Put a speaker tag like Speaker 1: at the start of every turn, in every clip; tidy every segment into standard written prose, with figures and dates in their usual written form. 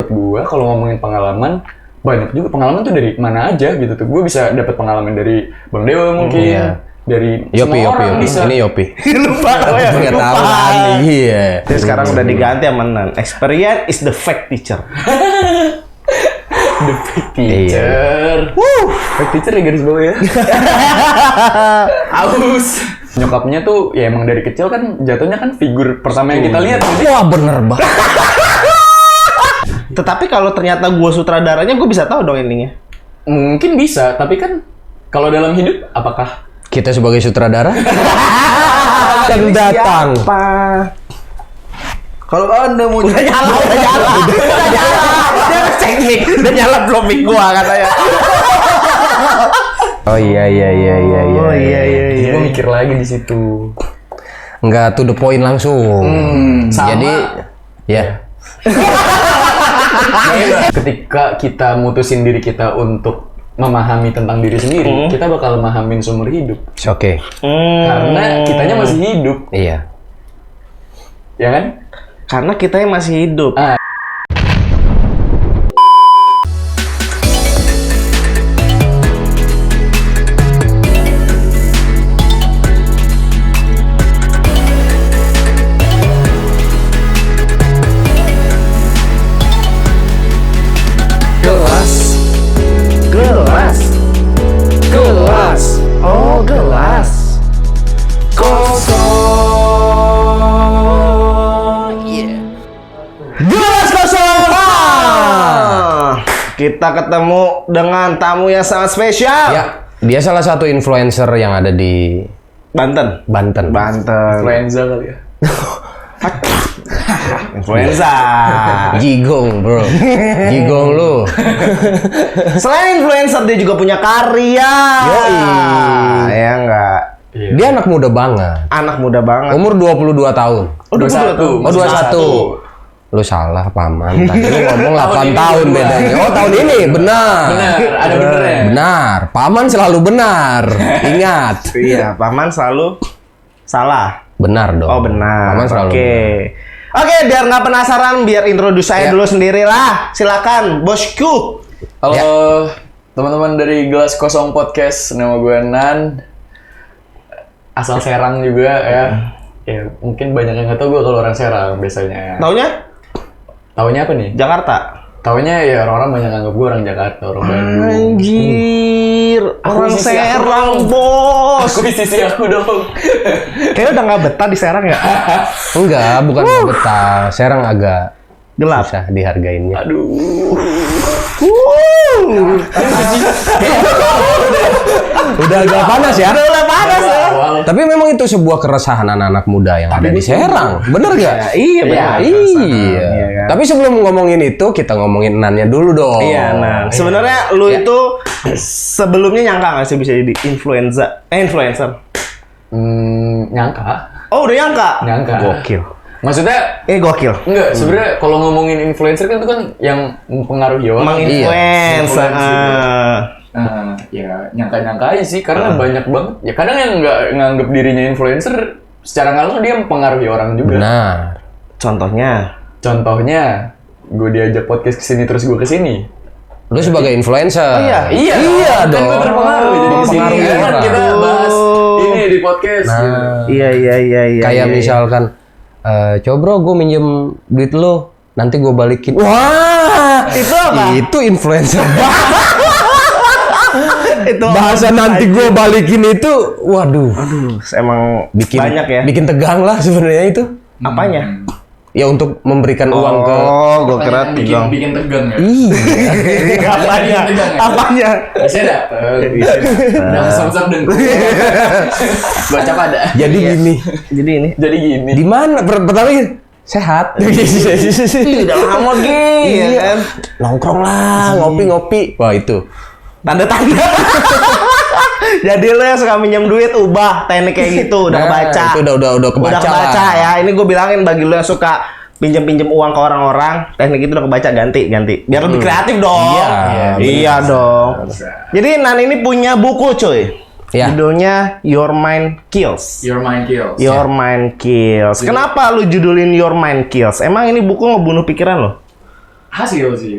Speaker 1: gue kalau ngomongin pengalaman, banyak juga pengalaman tuh dari mana aja gitu tuh. Gue bisa dapat pengalaman dari Bang Dewa mungkin, dari semua orang bisa.
Speaker 2: Ini Yopi.
Speaker 3: Lupa ya.
Speaker 2: Nggak tahu kan? Iya.
Speaker 3: Terus sekarang udah diganti sama Nan. Experience is the fact teacher.
Speaker 1: The fake teacher. Fake teacher ya garis bawah ya. Aus. Nyokapnya tuh ya emang dari kecil kan jatuhnya kan figur pertama yang kita lihat.
Speaker 2: Wah bener banget.
Speaker 3: Tetapi kalau ternyata gue sutradaranya, gue bisa tahu dong endingnya.
Speaker 1: Mungkin bisa, tapi kan kalau dalam hidup apakah
Speaker 2: Kita sebagai sutradara akan datang.
Speaker 3: Siapa?
Speaker 1: kalau Anda mau
Speaker 3: Udah nyala. Dia ngecek mic, udah nyala belum mic gua katanya.
Speaker 2: Oh iya.
Speaker 3: Oh iya.
Speaker 1: Gue mikir lagi di situ.
Speaker 2: Nggak to the point langsung.
Speaker 1: Sama.
Speaker 2: Jadi ya.
Speaker 1: Ketika kita mutusin diri kita untuk memahami tentang diri sendiri, kita bakal memahamin seumur hidup.
Speaker 2: Oke.
Speaker 1: Karena kitanya masih hidup,
Speaker 2: Iya.
Speaker 3: Ya kan? Karena kita yang masih hidup. Gelas. Oh, gelas. Kosong. Gelas kosong. Kita ketemu dengan tamu yang sangat spesial.
Speaker 2: Ya, dia salah satu influencer yang ada di
Speaker 3: Banten.
Speaker 2: Banten.
Speaker 1: influenza kali ya.
Speaker 3: Influenza.
Speaker 2: Jigong, bro. Jigong lu.
Speaker 3: Selain influencer, dia juga punya karya.
Speaker 2: Yoi.
Speaker 3: Ya enggak.
Speaker 1: Iya.
Speaker 2: Dia anak muda banget.
Speaker 3: Anak muda banget.
Speaker 2: Umur 22 tahun.
Speaker 3: Oh,
Speaker 1: 21.
Speaker 2: Oh, 21. Lu salah, Paman. Tadi lu ngomong 8 tahun bedanya. Oh, tahun ini. Benar.
Speaker 1: Benar, ada benernya.
Speaker 2: Benar. Paman selalu benar. Ingat.
Speaker 3: Iya, paman selalu salah.
Speaker 2: Benar dong.
Speaker 3: Oh, benar.
Speaker 2: Paman selalu
Speaker 3: Oke.
Speaker 2: benar.
Speaker 3: Oke, biar nggak penasaran, biar introduce saya
Speaker 2: Ya.
Speaker 3: dulu sendirilah. Silakan, bosku.
Speaker 1: Halo teman-teman dari Gelas Kosong Podcast, nama gue Nan. Asal Serang juga ya. Ya mungkin banyak yang nggak tahu gue kalau orang Serang biasanya. Taunya apa nih?
Speaker 3: Jakarta.
Speaker 1: Taunya ya orang-orang banyak anggap gue orang Jakarta, orang Bandung.
Speaker 3: Anjir, orang
Speaker 1: isi
Speaker 3: Serang,
Speaker 1: aku.
Speaker 3: bos.
Speaker 1: Aku isi aku dong.
Speaker 3: Kayaknya udah nggak betah di Serang ya?
Speaker 2: Enggak, bukan nggak betah. Serang agak
Speaker 3: Gelap.
Speaker 2: susah dihargainnya.
Speaker 1: Aduh.
Speaker 2: Udah agak panas ya.
Speaker 3: Udah panas ya.
Speaker 1: Awal.
Speaker 2: Tapi memang itu sebuah keresahan anak-anak muda yang ada di Serang. Bener nggak?
Speaker 3: Ya, iya, benar.
Speaker 2: Iya.
Speaker 3: Iya, kan?
Speaker 2: Tapi sebelum ngomongin itu, kita ngomongin Nannya dulu dong.
Speaker 3: Iya, nah. Sebenarnya lu
Speaker 2: Ya.
Speaker 3: itu sebelumnya nyangka nggak sih bisa jadi influencer?
Speaker 1: Nyangka.
Speaker 3: Oh, udah nyangka?
Speaker 1: Nyangka.
Speaker 3: Gokil.
Speaker 1: Maksudnya
Speaker 3: Gokil.
Speaker 1: enggak, sebenarnya kalau ngomongin influencer kan itu kan yang mempengaruhi orang.
Speaker 3: Menginfluence.
Speaker 1: Nah, ya nyangka-nyangka aja sih, karena banyak banget. Ya kadang yang nggak nganggap dirinya influencer, secara nggak langsung dia mempengaruhi orang juga.
Speaker 2: Benar.
Speaker 3: Contohnya,
Speaker 1: gue diajak podcast kesini terus gue kesini.
Speaker 2: Lu sebagai influencer.
Speaker 3: Oh, iya.
Speaker 1: Iya
Speaker 2: dong.
Speaker 1: Kan gue terpengaruh jadi kesini.
Speaker 2: Pengaruh
Speaker 1: Kan
Speaker 2: orang.
Speaker 1: kita bahas ini di podcast.
Speaker 2: Nah,
Speaker 1: gitu.
Speaker 3: iya.
Speaker 2: kayak misalkan, coba bro, gue minjem duit lo, nanti gue balikin. Wah,
Speaker 3: Itu apa?
Speaker 2: Itu influencer.
Speaker 3: itu
Speaker 2: Bahasa nanti gue balikin itu, waduh,
Speaker 3: emang
Speaker 2: bikin
Speaker 3: banyak ya.
Speaker 2: bikin tegang lah sebenarnya itu.
Speaker 3: Apanya?
Speaker 2: Ya untuk memberikan uang ke.
Speaker 3: Oh, gue kira
Speaker 1: Pertanyaan bikin tegang ya.
Speaker 2: Iya.
Speaker 3: Apanya? Apanya?
Speaker 1: Bisa dapet. Udah besar dan baca pada.
Speaker 2: Jadi gini,
Speaker 3: Jadi ini.
Speaker 1: Jadi gini.
Speaker 2: di mana pertama ini? Sehat.
Speaker 3: Udah lama
Speaker 2: Iya
Speaker 3: kan?
Speaker 2: Nongkrong lah, ngopi-ngopi. Wah itu.
Speaker 3: Tanda-tanda. Jadi lo yang suka minjem duit, ubah teknik kayak gitu, udah
Speaker 2: Nah,
Speaker 3: kebaca.
Speaker 2: itu udah kebaca lah.
Speaker 3: ya. Ini gue bilangin bagi lo yang suka pinjem uang ke orang-orang, teknik itu udah kebaca, ganti. Biar lebih kreatif dong. Iya dong. Jadi Nan ini punya buku cuy.
Speaker 2: Iya.
Speaker 3: Judulnya Your Mind Kills.
Speaker 1: Your mind kills.
Speaker 3: Your Mind Kills. Kenapa lu judulin Your Mind Kills? Emang ini buku ngebunuh pikiran lo?
Speaker 1: Hasil sih.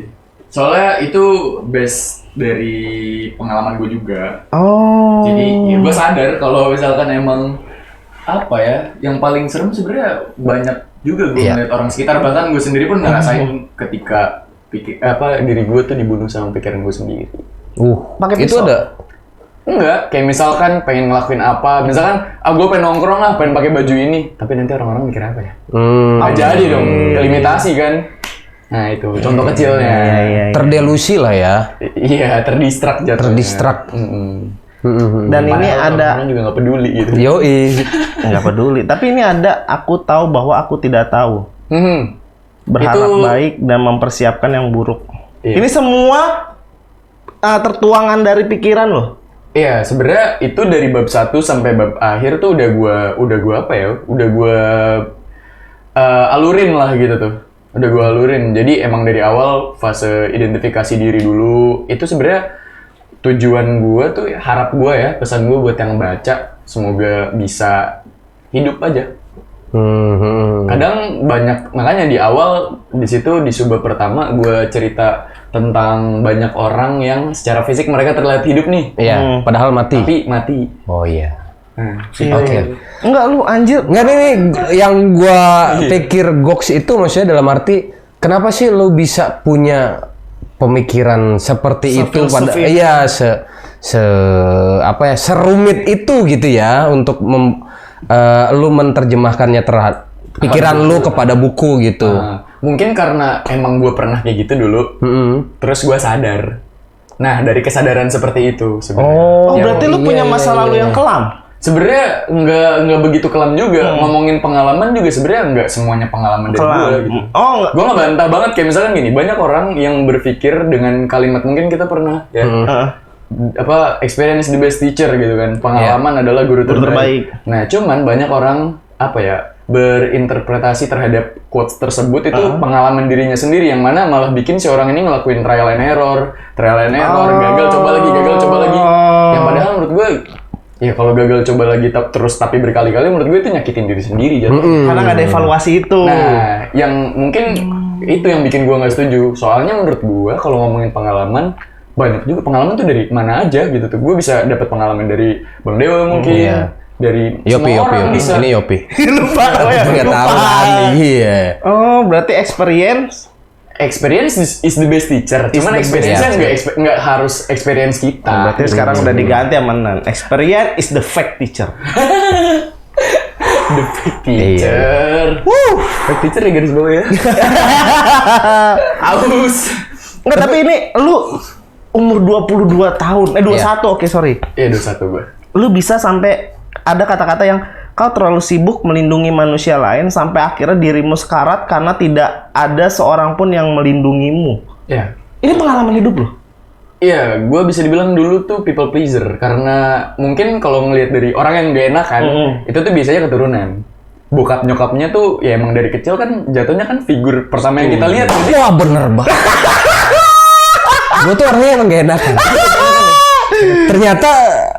Speaker 1: Soalnya itu base dari pengalaman gue juga.
Speaker 3: Oh.
Speaker 1: Jadi ya gue sadar kalau misalkan emang apa ya, yang paling serem sebenarnya banyak juga gue ngeliat orang sekitar, bahkan gue sendiri pun ngerasain ketika diri gue tuh dibunuh sama pikiran gue sendiri.
Speaker 3: Pakai
Speaker 2: itu
Speaker 3: pisau?
Speaker 2: ada.
Speaker 1: Enggak, kayak misalkan pengen ngelakuin apa, misalkan gue pengen nongkrong lah, pengen pakai baju ini, tapi nanti orang-orang mikir apa ya? Jadi dong, limitasi kan. Nah itu contoh kecilnya.
Speaker 3: Iya.
Speaker 2: Terdelusi lah ya.
Speaker 1: Iya, terdistrak jatuhnya.
Speaker 2: Terdistrak.
Speaker 3: Dan ini
Speaker 1: Padahal
Speaker 3: ada
Speaker 1: orang juga nggak peduli gitu.
Speaker 2: Yoi.
Speaker 3: nggak peduli. Tapi ini ada aku tahu bahwa aku tidak tahu. Berharap
Speaker 1: Itu-
Speaker 3: baik dan mempersiapkan yang buruk.
Speaker 1: Iya.
Speaker 3: Ini semua tertuangan dari pikiran loh.
Speaker 1: Iya, sebenarnya itu dari bab 1 sampai bab akhir tuh udah gua apa ya? Udah gua alurin lah gitu tuh. Udah gua alurin. Jadi emang dari awal fase identifikasi diri dulu itu sebenarnya tujuan gua tuh, harap gua ya, pesan gua buat yang baca semoga bisa hidup aja. Kadang banyak, makanya di awal di situ di subbab pertama gua cerita tentang banyak orang yang secara fisik mereka terlihat hidup nih,
Speaker 2: Iya, padahal mati.
Speaker 1: tapi mati.
Speaker 2: Oh iya.
Speaker 1: Nah,
Speaker 2: Oke.
Speaker 3: Enggak lu anjir.
Speaker 2: Nggak nih yang gua pikir goks itu maksudnya dalam arti kenapa sih lu bisa punya pemikiran seperti itu pada
Speaker 3: Sefilsafat.
Speaker 2: iya apa ya serumit itu gitu ya untuk lu menerjemahkannya terhadap pikiran lu kepada buku gitu.
Speaker 1: Nah, mungkin karena emang gue pernah kayak gitu dulu, terus gue sadar. Nah, dari kesadaran seperti itu sebenarnya.
Speaker 3: Oh, berarti lu punya masa lalu yang kelam.
Speaker 1: Sebenarnya nggak begitu kelam juga. Ngomongin pengalaman juga sebenarnya nggak semuanya pengalaman dari gue gitu.
Speaker 3: Oh, enggak.
Speaker 1: Gue ngebantah banget kayak misalkan gini, banyak orang yang berpikir dengan kalimat mungkin kita pernah ya apa experience is the best teacher gitu kan, pengalaman adalah guru terbaik. Nah cuman banyak orang apa ya berinterpretasi terhadap quotes tersebut itu pengalaman dirinya sendiri, yang mana malah bikin si orang ini ngelakuin trial and error, gagal coba lagi, yang padahal menurut gue ya kalau gagal coba lagi terus tapi berkali-kali, menurut gue itu nyakitin diri sendiri jatuhnya.
Speaker 3: Karena nggak ada evaluasi itu.
Speaker 1: Nah, yang mungkin itu yang bikin gua nggak setuju. Soalnya menurut gua kalau ngomongin pengalaman, banyak juga pengalaman tuh dari mana aja gitu tuh. Gua bisa dapat pengalaman dari Bang Dewa mungkin, dari
Speaker 2: Yopi,
Speaker 1: semua orang bisa.
Speaker 2: Ini Yopi.
Speaker 3: Lupa oh ya.
Speaker 2: Nggak tahu kan? Iya.
Speaker 3: Oh, berarti experience.
Speaker 1: Experience is the best teacher. Cuman
Speaker 3: the best
Speaker 1: experience-nya nggak harus experience kita.
Speaker 3: Berarti sekarang udah diganti sama Nan. Experience is the fact teacher.
Speaker 1: The fake teacher. Fake teacher ya garis bawah ya. Aus.
Speaker 3: Enggak, tapi ini lu umur 22 tahun. 21, oke, sorry.
Speaker 1: Iya, 21 gua.
Speaker 3: Lu bisa sampai ada kata-kata yang kau terlalu sibuk melindungi manusia lain sampai akhirnya dirimu sekarat karena tidak ada seorang pun yang melindungimu.
Speaker 1: Iya.
Speaker 3: Ini pengalaman hidup lu.
Speaker 1: Iya, gue bisa dibilang dulu tuh people pleaser karena mungkin kalau ngelihat dari orang yang gak enakan, itu tuh biasanya keturunan. Bokap nyokapnya tuh ya emang dari kecil kan jatuhnya kan figur pertama yang kita lihat. Jadi
Speaker 2: Wah bener banget. Gue tuh orangnya emang gak enakan. Ternyata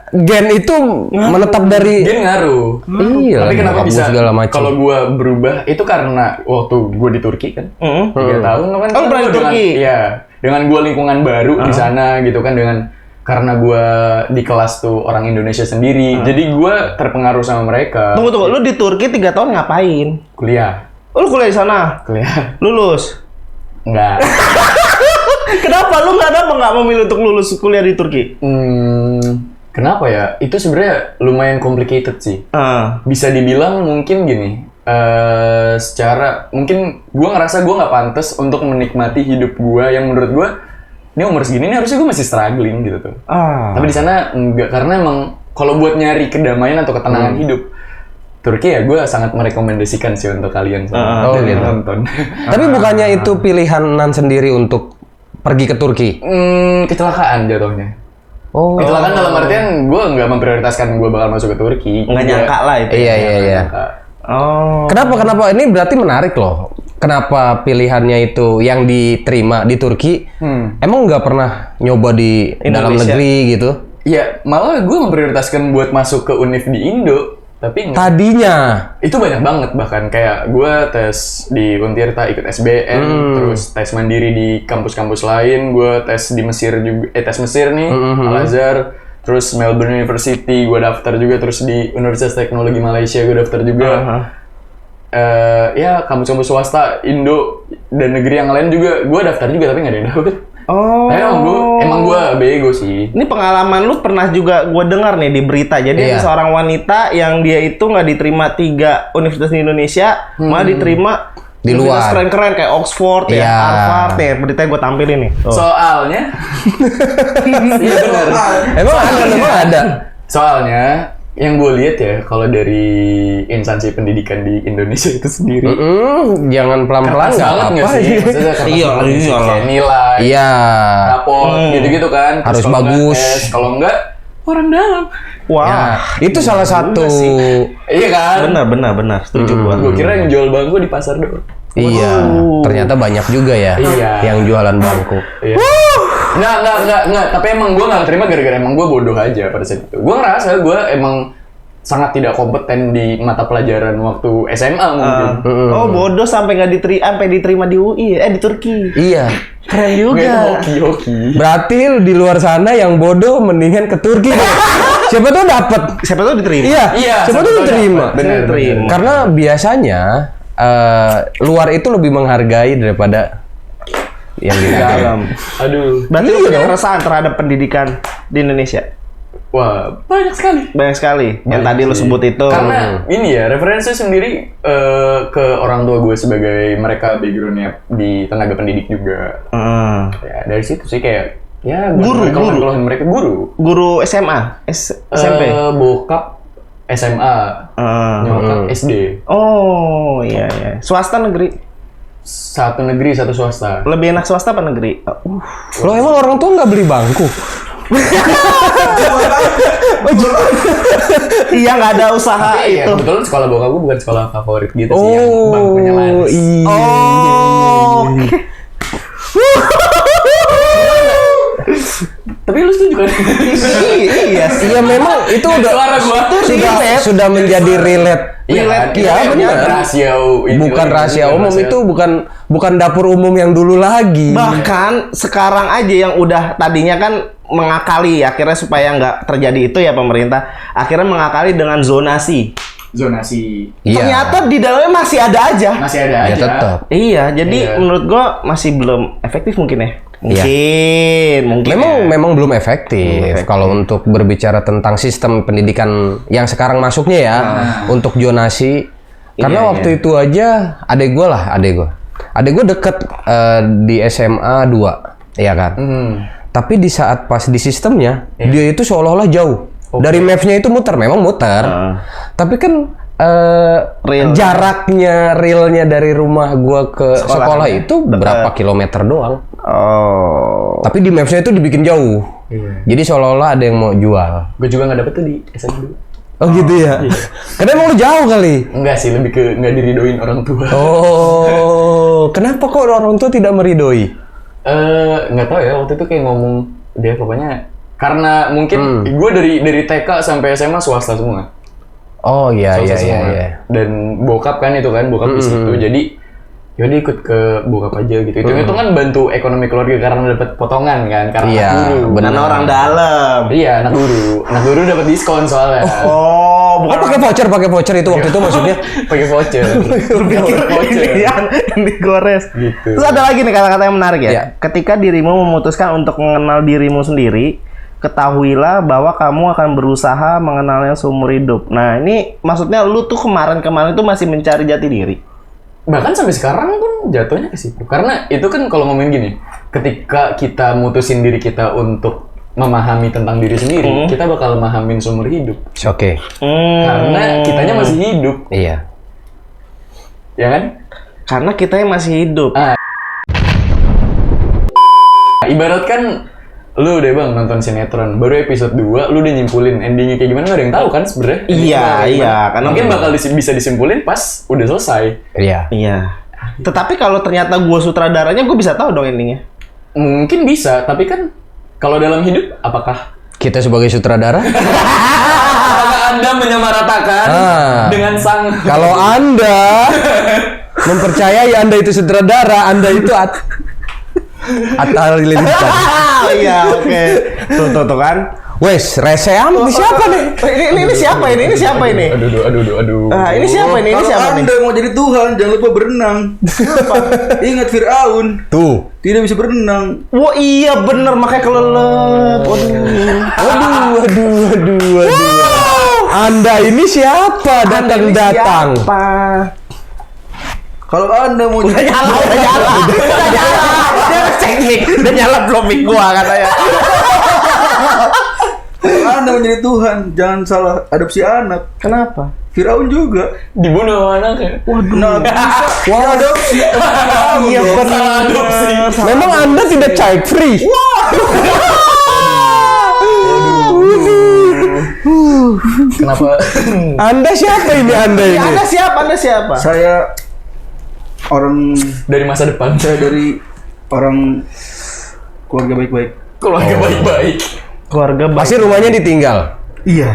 Speaker 2: gen itu menetap dari
Speaker 1: dia ngaruh.
Speaker 2: Iya.
Speaker 1: Tapi kenapa
Speaker 2: bokap gua
Speaker 1: bisa
Speaker 2: segala macam.
Speaker 1: kalau gue berubah itu karena waktu gue di Turki kan 3 tahun kan.
Speaker 3: Oh, pernah di Turki?
Speaker 1: Iya, dengan gue lingkungan baru di sana gitu kan, dengan karena gue di kelas tuh orang Indonesia sendiri, jadi gue terpengaruh sama mereka.
Speaker 3: Tunggu, lu di Turki 3 tahun ngapain?
Speaker 1: Kuliah,
Speaker 3: Lu kuliah di sana?
Speaker 1: kuliah
Speaker 3: Lulus?
Speaker 1: enggak.
Speaker 3: Kenapa lu nggak memilih untuk lulus kuliah di Turki?
Speaker 1: Kenapa ya? Itu sebenarnya lumayan complicated sih. Bisa dibilang mungkin gini, secara mungkin gue ngerasa gue nggak pantas untuk menikmati hidup gue yang menurut gue ini umur segini ini harusnya gue masih struggling gitu tuh. Tapi di sana enggak, karena emang kalau buat nyari kedamaian atau ketenangan hidup, Turki ya gue sangat merekomendasikan sih untuk kalian semua dan nonton.
Speaker 2: Tapi bukannya itu pilihan Nan sendiri untuk pergi ke Turki?
Speaker 1: Kecelakaan jatuhnya.
Speaker 2: Oh.
Speaker 1: Kecelakaan dalam artian gue nggak memprioritaskan gue bakal masuk ke Turki.
Speaker 3: Nggak nyangka lah itu.
Speaker 2: Iya.
Speaker 3: Oh.
Speaker 2: Kenapa? Ini berarti menarik loh. Kenapa pilihannya itu yang diterima di Turki? Emang nggak pernah nyoba di dalam
Speaker 3: Indonesia.
Speaker 2: negeri gitu?
Speaker 1: Ya malah gue memprioritaskan buat masuk ke univ di Indo. Tapi
Speaker 2: Tadinya.
Speaker 1: itu banyak banget, bahkan kayak gue tes di Untirta ikut SBM, terus tes mandiri di kampus-kampus lain, gue tes di Mesir juga, tes Mesir nih, Al-Azhar, terus Melbourne University gue daftar juga, terus di Universitas Teknologi Malaysia gue daftar juga. Ya kampus-kampus swasta Indo dan negeri yang lain juga gue daftar juga, tapi nggak ada yang dapet.
Speaker 3: Oh.
Speaker 1: Emang gue bego sih.
Speaker 3: Ini pengalaman lu pernah juga gue dengar nih di berita. Jadi ada seorang wanita yang dia itu nggak diterima 3 universitas di Indonesia, malah diterima
Speaker 2: di
Speaker 3: universitas
Speaker 2: luar.
Speaker 3: keren-keren kayak Oxford ya, Harvard ya. Beritanya gue tampilin nih. Tuh.
Speaker 1: Soalnya, iya benar.
Speaker 2: Emang ada.
Speaker 1: Soalnya yang gue lihat ya, kalau dari instansi pendidikan di Indonesia itu sendiri,
Speaker 2: Jangan pelan-pelan
Speaker 1: kertas
Speaker 2: nggak
Speaker 1: banget
Speaker 2: apa-apa.
Speaker 1: nggak sih? Maksudnya kertas
Speaker 3: Iya,
Speaker 1: banget sih,
Speaker 3: iya.
Speaker 1: kayak nilai,
Speaker 2: Iya.
Speaker 1: rapor, gitu-gitu kan. Terus
Speaker 2: Harus
Speaker 1: kalau nggak
Speaker 2: bagus.
Speaker 1: tes, kalau enggak orang dalam.
Speaker 3: Wah.
Speaker 2: Ya, itu salah satu.
Speaker 1: Iya kan?
Speaker 3: Benar. Setuju gua.
Speaker 1: Gue kira yang jual bangku di pasar doang.
Speaker 2: Iya, ternyata banyak juga ya
Speaker 1: Iya.
Speaker 2: yang jualan bangku.
Speaker 1: Iya. Nggak. Tapi emang gue nggak terima gara-gara emang gue bodoh aja pada saat itu. Gue ngerasa gue emang sangat tidak kompeten di mata pelajaran waktu SMA mungkin.
Speaker 3: Oh bodoh sampai diterima di UI, di Turki.
Speaker 2: Iya.
Speaker 3: Keren
Speaker 1: Nggak, itu
Speaker 3: juga.
Speaker 1: hoki.
Speaker 2: Berarti lu di luar sana yang bodoh mendingan ke Turki deh. Siapa tuh dapat?
Speaker 3: Siapa tahu diterima?
Speaker 2: Iya, siapa tuh diterima.
Speaker 1: Bener.
Speaker 2: Karena biasanya luar itu lebih menghargai daripada yang di dalam.
Speaker 1: Aduh.
Speaker 3: Berarti lu punya keresahan terhadap pendidikan di Indonesia?
Speaker 1: Wah, banyak sekali.
Speaker 3: Banyak sekali. Yang tadi lu sebut itu.
Speaker 1: Karena ini ya, referensi sendiri ke orang tua gue sebagai mereka backgroundnya di tenaga pendidik juga. Ya, dari situ sih kayak, ya keluhan mereka
Speaker 3: Guru SMA, SMP.
Speaker 1: Bokap SMA, nyokap SD.
Speaker 3: Oh iya. Swasta negeri.
Speaker 1: Satu negeri, satu swasta.
Speaker 3: Lebih enak swasta apa negeri?
Speaker 2: Lo emang orang tua nggak beli bangku?
Speaker 3: Iya nggak ada usaha
Speaker 1: Tapi ya,
Speaker 3: itu.
Speaker 1: kebetulan sekolah bokap gue bukan sekolah favorit gitu sih, yang bangkunya laris.
Speaker 2: Iya.
Speaker 1: Tapi lu setuju kan?
Speaker 3: Iya sih.
Speaker 2: Iya memang itu udah
Speaker 1: Suara gua.
Speaker 2: sudah menjadi relate.
Speaker 1: Iya kan?
Speaker 2: Iya, benar.
Speaker 1: Rahasia
Speaker 2: Bukan rahasia umum, itu bukan dapur umum yang dulu lagi.
Speaker 3: Bahkan sekarang aja yang udah tadinya kan mengakali akhirnya supaya nggak terjadi itu ya pemerintah akhirnya mengakali dengan zonasi.
Speaker 1: Zonasi.
Speaker 2: Iya.
Speaker 3: Ternyata di dalamnya masih ada aja.
Speaker 1: Masih ada
Speaker 2: Ya
Speaker 1: aja.
Speaker 2: tetap.
Speaker 3: Iya, jadi
Speaker 1: Iya.
Speaker 3: menurut gua masih belum efektif mungkin ya.
Speaker 2: Iya.
Speaker 3: Mungkin.
Speaker 2: Memang belum efektif kalau untuk berbicara tentang sistem pendidikan yang sekarang masuknya ya untuk zonasi. Karena
Speaker 3: Iya,
Speaker 2: waktu itu aja adek gue deket di SMA 2, ya kan. Tapi di saat pas di sistemnya dia itu seolah-olah jauh. Dari maps-nya itu memang muter. Tapi kan jaraknya realnya dari rumah gua ke sekolah itu berapa kilometer doang.
Speaker 3: Oh.
Speaker 2: Tapi di maps-nya itu dibikin jauh. Jadi seolah-olah ada yang mau jual.
Speaker 1: Gue juga nggak dapet tuh di SMA dulu.
Speaker 2: Oh gitu ya? Karena emang lu jauh kali?
Speaker 1: Enggak sih, lebih ke nggak diridoin orang tua.
Speaker 2: Oh, kenapa kok orang tua tidak meridoi?
Speaker 1: Nggak tahu ya, waktu itu kayak ngomong dia pokoknya karena mungkin gue dari TK sampai SMA swasta semua.
Speaker 2: Oh iya.
Speaker 1: Dan bokap kan itu kan, bokap di situ. Jadi yaudah ikut ke bokap aja gitu. Itu kan bantu ekonomi keluarga karena dapat potongan kan, karena
Speaker 2: Iya,
Speaker 1: anak guru.
Speaker 2: benar.
Speaker 3: Karena orang dalam.
Speaker 1: Iya, anak guru dapat diskon soalnya.
Speaker 3: Oh, bukan
Speaker 2: Pakai voucher itu waktu itu maksudnya.
Speaker 1: Pakai voucher.
Speaker 3: voucher. Yang digores.
Speaker 1: Gitu.
Speaker 3: Terus ada lagi nih kata-kata yang menarik ya.
Speaker 2: Iya.
Speaker 3: Ketika dirimu memutuskan untuk mengenal dirimu sendiri, ketahuilah bahwa kamu akan berusaha mengenalnya seumur hidup. Nah, ini maksudnya lu tuh kemarin-kemarin tuh masih mencari jati diri.
Speaker 1: Bahkan sampai sekarang pun jatuhnya ke situ. Karena itu kan kalau ngomongin gini, ketika kita mutusin diri kita untuk memahami tentang diri sendiri, kita bakal memahamin seumur hidup.
Speaker 2: Oke.
Speaker 1: Karena kitanya masih hidup,
Speaker 2: Iya.
Speaker 3: Ya kan? Karena kita yang masih hidup.
Speaker 1: Ibaratkan lu deh bang nonton sinetron, baru episode 2 lu udah nyimpulin endingnya kayak gimana, nggak ada yang tahu kan sebenarnya.
Speaker 3: Iya, karena
Speaker 1: mungkin bakal bisa disimpulin pas udah selesai.
Speaker 2: Iya.
Speaker 3: Iya. Tetapi kalau ternyata gue sutradaranya, gue bisa tahu dong endingnya.
Speaker 1: Mungkin bisa, tapi kan kalau dalam hidup apakah
Speaker 2: Kita sebagai sutradara,
Speaker 1: Apakah Anda menyamaratakan dengan sang
Speaker 2: kalau Anda mempercayai Anda itu sutradara, Anda itu Atta Halilintar.
Speaker 3: Iya, oke. Tuh kan.
Speaker 2: Wes, reseam ini siapa nih?
Speaker 3: Ini siapa ini? Ini siapa ini?
Speaker 1: Aduh.
Speaker 3: Ah, ini siapa ini? Ini
Speaker 4: Kalau
Speaker 3: siapa nih?
Speaker 4: Anda mau jadi Tuhan, jangan lupa berenang. Ingat Fir'aun,
Speaker 2: Tuh.
Speaker 4: tidak bisa berenang.
Speaker 3: Wah iya bener makanya kelelep.
Speaker 2: Waduh. Anda ini siapa? Datang-datang.
Speaker 3: Siapa?
Speaker 4: Kalau Anda mau
Speaker 3: Udah
Speaker 4: jadi
Speaker 3: nyala. Dia ngecek mic. Udah nyala belum mic gua katanya.
Speaker 4: Kalau Anda mau jadi Tuhan, jangan salah adopsi anak.
Speaker 3: Kenapa?
Speaker 4: Fir'aun juga.
Speaker 1: dibunuh sama anaknya.
Speaker 4: Waduh, nah, bisa.
Speaker 2: Wah,
Speaker 4: Adopsi.
Speaker 3: Iya bener.
Speaker 1: adopsi.
Speaker 2: memang Anda tidak child free.
Speaker 1: Kenapa?
Speaker 2: Anda siapa ini Anda ini?
Speaker 3: Anda siapa? Anda siapa?
Speaker 4: Saya orang
Speaker 1: Dari masa depan.
Speaker 4: saya dari orang keluarga baik-baik.
Speaker 1: Keluarga baik-baik.
Speaker 3: Keluarga
Speaker 2: Pasti rumahnya ditinggal.
Speaker 4: Iya.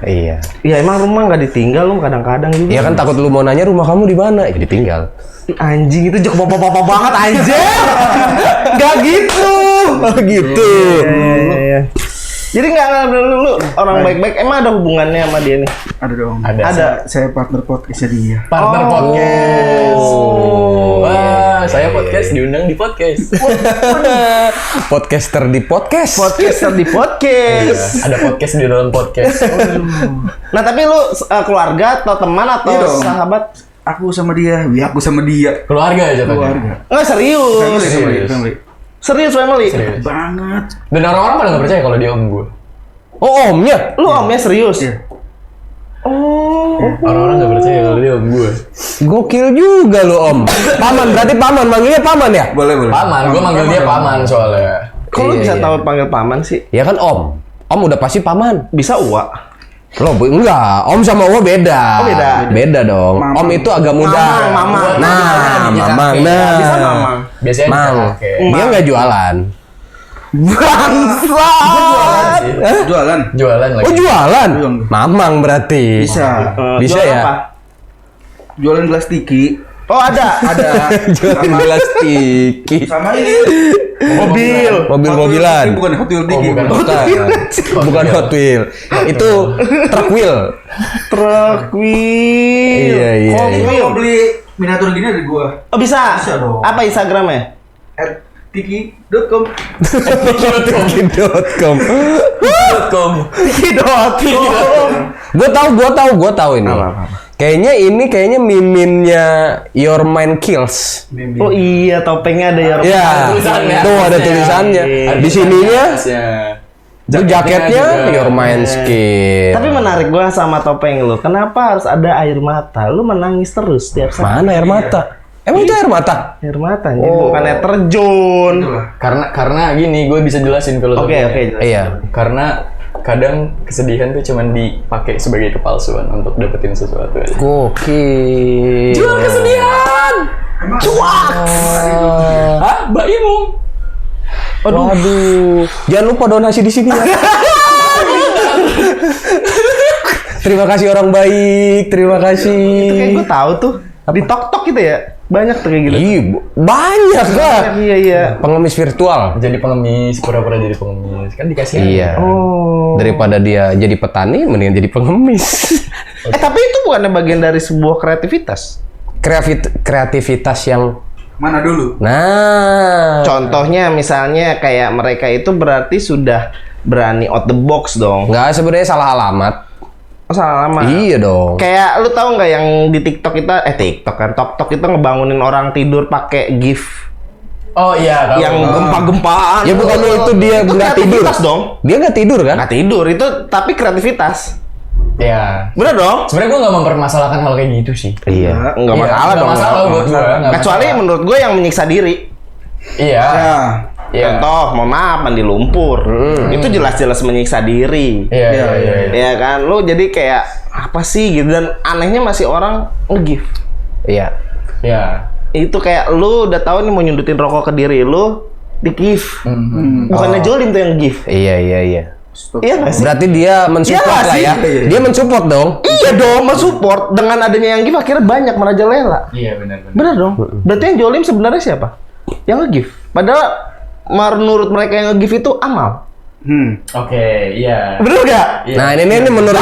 Speaker 2: Iya.
Speaker 3: Ya emang rumah nggak ditinggal lu kadang-kadang juga.
Speaker 2: Iya kan takut lu mau nanya rumah kamu di mana? Ya ditinggal.
Speaker 3: Anjing itu jok bapak-bapak banget anjir. Gak gitu.
Speaker 2: Oh gitu.
Speaker 3: Iya. Jadi nggak lu orang baik-baik emang ada hubungannya sama dia nih?
Speaker 4: Ada dong.
Speaker 1: Ada.
Speaker 4: Saya partner podcastnya dia.
Speaker 1: Partner podcast.
Speaker 3: Oh.
Speaker 1: Wah, saya podcast diundang di podcast.
Speaker 2: Podcaster di podcast.
Speaker 3: Podcaster di podcast.
Speaker 1: Ada podcast di dalam podcast.
Speaker 3: Nah tapi lu keluarga atau teman atau
Speaker 4: Iya dong.
Speaker 3: sahabat?
Speaker 4: Aku sama dia, aku sama dia.
Speaker 1: Keluarga aja tadi.
Speaker 4: Keluarga.
Speaker 3: Nggak serius.
Speaker 4: Family.
Speaker 3: Serius family.
Speaker 1: Serius.
Speaker 4: Banget.
Speaker 1: Dan orang-orang pada nggak percaya kalau dia om gue.
Speaker 2: Oh omnya.
Speaker 3: Lu omnya serius?
Speaker 4: Iya.
Speaker 3: Oh.
Speaker 1: Orang-orang nggak percaya kalau dia om gue.
Speaker 2: Gokil juga lu om. Paman berarti paman manggilnya paman ya?
Speaker 4: Boleh.
Speaker 1: Paman, gue manggil dia paman soalnya.
Speaker 3: Kok lu
Speaker 2: Iya,
Speaker 3: bisa
Speaker 2: iya.
Speaker 3: tahu panggil paman sih?
Speaker 2: Ya kan om. Om udah pasti paman.
Speaker 3: Bisa uak.
Speaker 2: Lo enggak, om sama Uwa beda.
Speaker 3: Oh, beda.
Speaker 2: Beda dong.
Speaker 4: Mamang.
Speaker 2: Om itu agak muda.
Speaker 3: Mamang.
Speaker 2: Nah, mamang. Nah,
Speaker 3: Bisa mamang.
Speaker 1: Biasanya di
Speaker 2: Mang.
Speaker 1: karaoke.
Speaker 2: Dia nggak jualan.
Speaker 3: Bangsat.
Speaker 4: Jualan.
Speaker 1: Jualan lagi.
Speaker 2: Oh jualan?
Speaker 4: Jualan.
Speaker 2: Mamang berarti.
Speaker 4: Bisa.
Speaker 2: Bisa
Speaker 3: Jual
Speaker 2: ya?
Speaker 3: apa?
Speaker 4: Jualan gelas tiki.
Speaker 3: Oh ada.
Speaker 2: Jualan gelas tiki.
Speaker 4: Sama ini.
Speaker 2: Mobil-mobilan.
Speaker 4: Ini bukan Hot Wheels tiki.
Speaker 1: bukan.
Speaker 2: Bukan Hot Wheel. Itu truck wheel.
Speaker 3: Truk wheel.
Speaker 2: Iya, iya,
Speaker 3: Oh,
Speaker 2: iya.
Speaker 4: Kalau
Speaker 3: wheel.
Speaker 4: mau beli miniatur gini dari gua.
Speaker 3: Oh bisa.
Speaker 4: Bisa dong.
Speaker 3: Apa Instagramnya?
Speaker 4: @tiki.com.
Speaker 2: Tiki.com.
Speaker 1: .com.
Speaker 2: Gue tahu ini. Kayaknya miminnya Your Mind Kills.
Speaker 3: Oh iya topengnya ada ya.
Speaker 2: Ya,
Speaker 1: tulisannya.
Speaker 2: tuh ada tulisannya. Di sininya, itu jaketnya
Speaker 1: juga.
Speaker 2: Your Mind Kills.
Speaker 3: Tapi menarik gua sama topeng lu. Kenapa harus ada air mata? Lu menangis terus tiap saat.
Speaker 2: Mana air mata? Emang itu air mata?
Speaker 3: Air mata, bukan air terjun.
Speaker 1: Karena gini, gue bisa jelasin filosofinya.
Speaker 3: Oke, jelas.
Speaker 2: Iya.
Speaker 1: Karena kadang kesedihan tuh cuman dipakai sebagai kepalsuan untuk dapetin sesuatu aja.
Speaker 2: Gokil.
Speaker 1: Jual kesedihan. Cuak. Hah? Mbak Imung.
Speaker 2: Waduh. Jangan lupa donasi di sini ya. Terima kasih orang baik. Terima kasih.
Speaker 3: Itu kayak gue tahu tuh. Di tok-tok gitu ya. Banyak tuh kayak gitu.
Speaker 2: Ih, banyak lah.
Speaker 3: Iya.
Speaker 2: Pengemis virtual.
Speaker 1: Jadi pengemis, pura-pura jadi pengemis. Kan dikasih
Speaker 2: Iya.
Speaker 3: Oh.
Speaker 2: Daripada dia jadi petani, mendingan jadi pengemis.
Speaker 3: Tapi itu bukannya bagian dari sebuah kreativitas?
Speaker 2: Kreativitas yang
Speaker 4: Mana dulu?
Speaker 2: nah.
Speaker 3: Contohnya misalnya kayak mereka itu berarti sudah berani out the box dong.
Speaker 2: Nggak, sebenarnya salah alamat.
Speaker 3: Oh, salah lama.
Speaker 2: Iya dong.
Speaker 3: Kayak lu tahu nggak yang di TikTok kita TikTok kan Tok itu ngebangunin orang tidur pakai GIF
Speaker 1: Oh iya, tahu.
Speaker 3: yang gempa-gempaan.
Speaker 2: Ya bukan itu dia
Speaker 3: Itu
Speaker 2: nggak tidur.
Speaker 3: kreativitas dong.
Speaker 2: Dia nggak tidur kan?
Speaker 3: Nggak tidur itu tapi kreativitas.
Speaker 1: Ya.
Speaker 3: Bener dong?
Speaker 1: Sebenarnya gue nggak mempermasalahkan hal kayak gitu sih.
Speaker 2: Iya.
Speaker 3: Nggak
Speaker 1: Iya,
Speaker 3: masalah
Speaker 1: nggak
Speaker 3: dong.
Speaker 1: masalah buat gue. nggak
Speaker 3: Kecuali
Speaker 1: masalah.
Speaker 3: menurut gue yang menyiksa diri.
Speaker 1: Iya.
Speaker 4: Ya.
Speaker 1: Iya.
Speaker 3: Contoh, mohon maaf mandi lumpur. Itu jelas-jelas menyiksa diri.
Speaker 1: Iya.
Speaker 3: Ya kan, lu jadi kayak apa sih gitu dan anehnya masih orang nge-gift.
Speaker 2: Iya.
Speaker 1: Iya.
Speaker 3: Itu kayak lu udah tahu nih mau nyundutin rokok ke diri lu, di-gift.
Speaker 1: Hmm.
Speaker 3: Bukannya jolim tuh yang gift.
Speaker 2: Iya.
Speaker 3: Iya nggak sih?
Speaker 2: Berarti dia mensupport
Speaker 3: Iya
Speaker 2: lah
Speaker 3: sih.
Speaker 2: ya. Dia mensupport dong.
Speaker 3: Iya dong, mensupport. Dengan adanya yang give akhirnya banyak merajalela.
Speaker 1: Iya benar.
Speaker 3: Bener dong. Berarti yang jolim sebenarnya siapa? Yang nge-give. Padahal menurut mereka yang nge-give itu amal.
Speaker 1: Oke, iya.
Speaker 3: Bener gak?
Speaker 1: Iya.
Speaker 2: Nah, ini menurut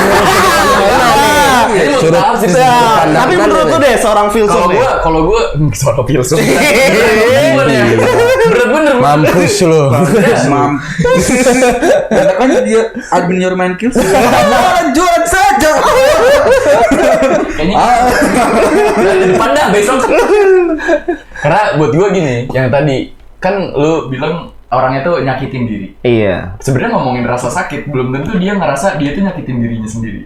Speaker 1: Ini
Speaker 2: suruh
Speaker 1: maaf sih,
Speaker 3: Tapi menurut lu deh seorang filsuf nih.
Speaker 1: kalau gua soal filsuf. Berat bener.
Speaker 2: mampus lu.
Speaker 4: Mam. Karena kan dia admin your mind kills. Lanjut saja.
Speaker 1: Kayaknya depan dah besok. Karena buat gua gini, yang tadi kan lu bilang orangnya tuh nyakitin diri.
Speaker 3: Iya.
Speaker 1: Sebenarnya ngomongin rasa sakit, belum tentu dia ngerasa dia tuh nyakitin dirinya sendiri.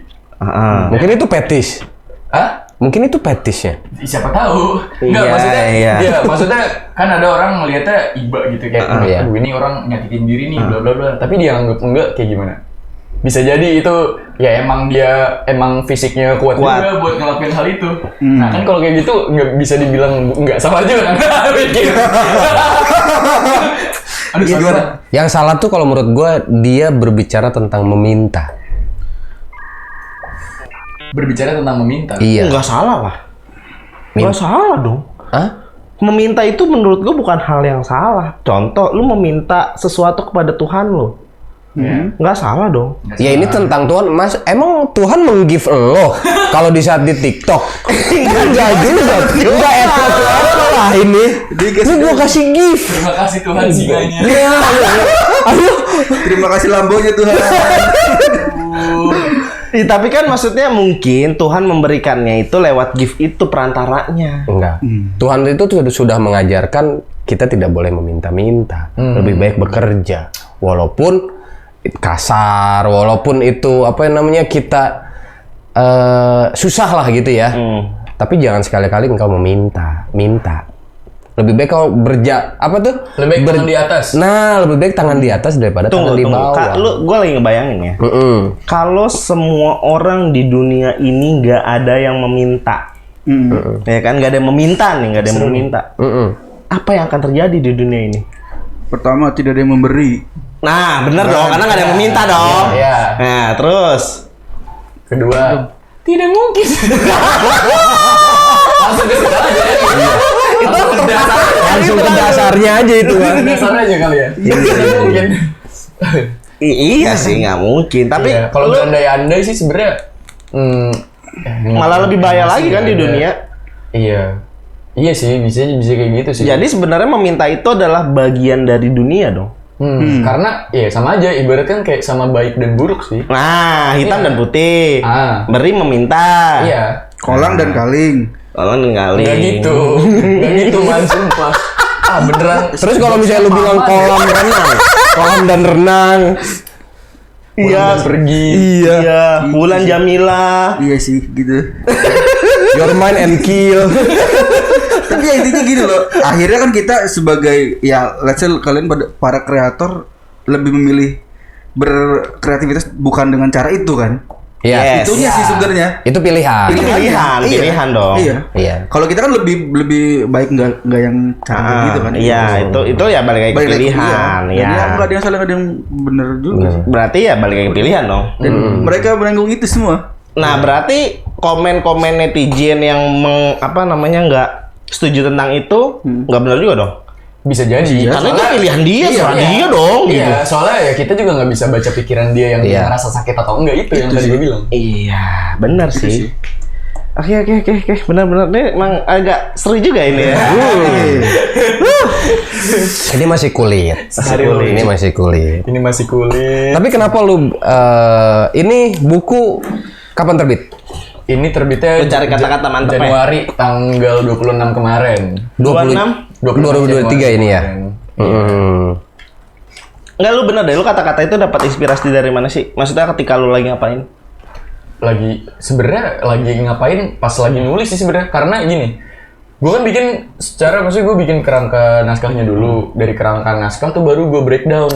Speaker 2: Mungkin itu fetish.
Speaker 1: Hah?
Speaker 2: Mungkin itu fetishnya.
Speaker 1: Siapa tahu? Enggak,
Speaker 3: Iya,
Speaker 1: maksudnya
Speaker 3: iya.
Speaker 1: iya, maksudnya kan ada orang ngelihatnya iba gitu kayak
Speaker 2: Iya.
Speaker 1: aduh ini orang nyakitin diri nih bla bla bla. Tapi dia anggap enggak kayak gimana? Bisa jadi itu ya emang dia fisiknya kuat juga buat ngelakuin hal itu. Nah, kan kalau kayak gitu nggak bisa dibilang enggak sama aja kan. Mikir. Aduh,
Speaker 4: Iya,
Speaker 1: salah.
Speaker 2: Yang salah tuh kalau menurut gua dia berbicara tentang meminta.
Speaker 1: Berbicara tentang meminta.
Speaker 2: Iya.
Speaker 3: Enggak salah lah. Enggak salah dong.
Speaker 2: Hah?
Speaker 3: Meminta itu menurut gue bukan hal yang salah. Contoh, lu meminta sesuatu kepada Tuhan lu. Enggak salah dong.
Speaker 2: Ya ini tentang Tuhan, Mas. Emang Tuhan meng-give lo kalau di saat di TikTok? Enggak juga. Enggak eto lah ini. Ini gua kasih gift.
Speaker 1: Terima kasih Tuhan singanya.
Speaker 2: Ya, ayo.
Speaker 4: Terima kasih lambonya Tuhan.
Speaker 3: Tapi kan maksudnya mungkin Tuhan memberikannya itu lewat gift itu perantaranya.
Speaker 2: Enggak. Tuhan itu tuh sudah mengajarkan kita tidak boleh meminta-minta. Lebih baik bekerja. Walaupun kasar, walaupun itu apa yang namanya kita susah lah gitu ya. Tapi jangan sekali-kali engkau minta. Lebih baik kau apa tuh?
Speaker 1: Lebih baik tangan di atas.
Speaker 2: Nah, lebih baik tangan di atas daripada tangan di bawah.
Speaker 3: Kak, gue lagi ngebayangin ya. Kalau semua orang di dunia ini nggak ada yang meminta, ya kan? Nggak ada yang meminta nih, nggak ada yang meminta. Apa yang akan terjadi di dunia ini?
Speaker 4: Pertama, tidak ada yang memberi.
Speaker 3: Nah, bener dong, karena nggak ada yang meminta dong.
Speaker 1: Iya.
Speaker 3: Nah, terus
Speaker 1: Kedua, tidak mungkin. Langsung ke situ aja.
Speaker 2: Langsung ke dasarnya aja itu kan.
Speaker 1: Dasarnya aja kali ya. Tidak mungkin.
Speaker 3: iya sih nggak mungkin. Tapi
Speaker 1: Iya, kalau
Speaker 3: lu
Speaker 1: berandai-andai sih sebenarnya
Speaker 3: malah lebih bahaya lagi kan di
Speaker 1: ada.
Speaker 3: dunia.
Speaker 1: Iya. Iya sih, bisa kayak gitu sih.
Speaker 3: Jadi sebenarnya meminta itu adalah bagian dari dunia dong.
Speaker 1: Karena ya sama aja ibaratnya kan kayak sama baik dan buruk sih.
Speaker 3: Nah, hitam
Speaker 1: Iya.
Speaker 3: dan putih. Beri meminta.
Speaker 1: Iya.
Speaker 4: Kolang dan kaling.
Speaker 3: Kalau ninggalin.
Speaker 1: Enggak gitu. Enggak gitu man, sumpah. Beneran.
Speaker 2: Terus kalau misalnya lu bilang kolam dan renang.
Speaker 1: Iya, pergi.
Speaker 3: Iya, Bulan Jamila.
Speaker 4: Iya sih, gitu.
Speaker 2: Your mind and kill.
Speaker 4: Tapi ya intinya gini loh. Akhirnya kan kita sebagai ya let's say kalian para kreator lebih memilih berkreativitas bukan dengan cara itu kan.
Speaker 2: Iya.
Speaker 3: Yes.
Speaker 4: Itunya sih sebenarnya.
Speaker 2: Itu pilihan.
Speaker 3: Itu pilihan dong.
Speaker 4: Iya.
Speaker 2: Iya.
Speaker 4: Kalau kita kan lebih baik nggak yang cara gitu kan.
Speaker 3: Iya, itu ya balik lagi ke pilihan.
Speaker 4: Iya.
Speaker 3: Iya.
Speaker 4: Nggak ada yang salah, nggak ada yang benar juga. sih.
Speaker 3: Berarti ya balik lagi ke pilihan dong.
Speaker 4: Dan mereka menanggung itu semua.
Speaker 3: Nah, berarti komen-komen netizen yang nggak setuju tentang itu nggak benar juga dong.
Speaker 1: Bisa jadi.
Speaker 3: Karena itu pilihan dia,
Speaker 1: Iya,
Speaker 3: soal
Speaker 1: iya.
Speaker 3: dia dong.
Speaker 1: Iya,
Speaker 3: Gitu.
Speaker 1: soalnya ya kita juga nggak bisa baca pikiran dia yang
Speaker 2: Iya.
Speaker 1: ngerasa sakit atau enggak itu yang tadi gue bilang.
Speaker 3: Iya, benar sih. Oke. Benar-benar ini emang agak seru juga ini ya.
Speaker 2: Ini masih kulit. Ini masih kulit.
Speaker 1: Ini masih kulit.
Speaker 2: Tapi kenapa lu ini buku kapan terbit?
Speaker 1: Ini terbitnya
Speaker 3: Lu cari kata-kata mantep ya.
Speaker 1: Januari tanggal 26 kemarin.
Speaker 2: 2023 ini ya.
Speaker 3: Enggak, lu bener deh, lu kata-kata itu dapat inspirasi dari mana sih? Maksudnya ketika lu lagi ngapain?
Speaker 1: Sebenarnya lagi ngapain pas lagi nulis sih sebenarnya, karena gini, gue kan bikin maksudnya gue bikin kerangka naskahnya dulu, dari kerangka naskah tuh baru gue breakdown.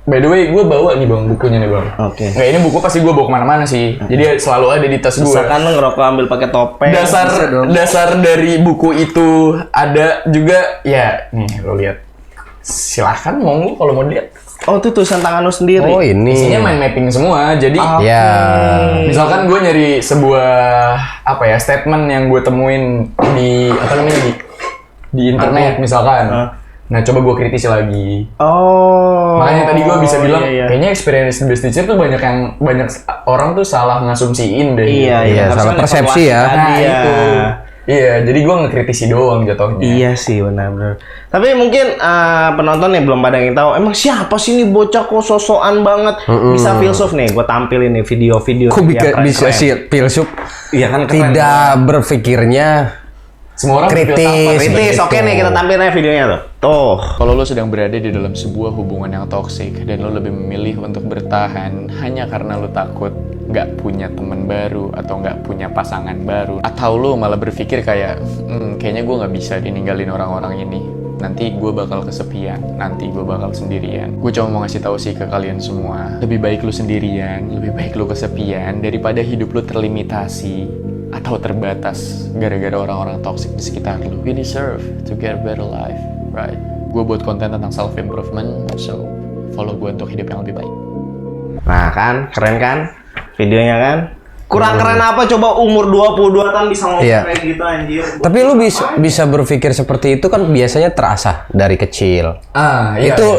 Speaker 1: By the way, gue bawa nih bang bukunya nih bang.
Speaker 3: Oke.
Speaker 1: Nggak, ini buku pasti gue bawa kemana-mana sih, jadi selalu ada di tas gue.
Speaker 3: Misalkan lu ngerokok ambil pakai topeng.
Speaker 1: Dasar dari buku itu ada juga ya nih lo lihat silahkan monggo kalau mau lihat.
Speaker 3: Oh, itu tulisan tangan lu sendiri.
Speaker 2: Oh ini.
Speaker 1: Isinya mind mapping semua. Jadi
Speaker 2: Ya.
Speaker 1: misalkan gue nyari sebuah statement yang gue temuin di di internet misalkan. Nah, coba gue kritisi lagi.
Speaker 3: Oh.
Speaker 1: Makanya tadi gue bisa bilang
Speaker 3: iya.
Speaker 1: kayaknya experience based teacher tuh banyak orang tuh salah ngasumsiin deh.
Speaker 2: Iya,
Speaker 3: Harusnya
Speaker 2: salah persepsi ya.
Speaker 3: tadi
Speaker 1: Nah,
Speaker 3: ya.
Speaker 1: itu. Iya, jadi gue ngekritisi doang jatuhnya.
Speaker 3: Iya sih, benar-benar. Tapi mungkin penonton nih belum pada yang tahu, emang siapa sih ini bocah kok sosokan banget bisa filsuf nih. Gue tampilin nih video-video
Speaker 2: Kok
Speaker 3: dia
Speaker 2: bisa
Speaker 3: keren-keren.
Speaker 2: sih filsuf?
Speaker 3: Iya kan keren.
Speaker 2: Tidak berpikirnya
Speaker 1: Semua orang
Speaker 2: kritis.
Speaker 3: Kritis, oke nih kita tampilin aja videonya tuh. Tuh.
Speaker 5: Kalau lo sedang berada di dalam sebuah hubungan yang toksik dan lo lebih memilih untuk bertahan hanya karena lo takut nggak punya teman baru atau nggak punya pasangan baru, atau lo malah berpikir kayak kayaknya gue nggak bisa ditinggalin orang-orang ini, nanti gue bakal kesepian, nanti gue bakal sendirian. Gue cuma mau ngasih tahu sih ke kalian semua, lebih baik lo sendirian, lebih baik lo kesepian daripada hidup lo terlimitasi atau terbatas gara-gara orang-orang toksik di sekitar lo. We deserve to get a better life, right? Gue buat konten tentang self improvement, so follow gue untuk hidup yang lebih baik.
Speaker 3: Nah kan, keren kan? Videonya kan? Kurang keren apa coba umur 22 tahun bisa ngomong
Speaker 2: Iya.
Speaker 3: kayak gitu anjir.
Speaker 2: Tapi lu bisa berpikir seperti itu kan biasanya terasah dari kecil.
Speaker 1: Iya.
Speaker 2: Itu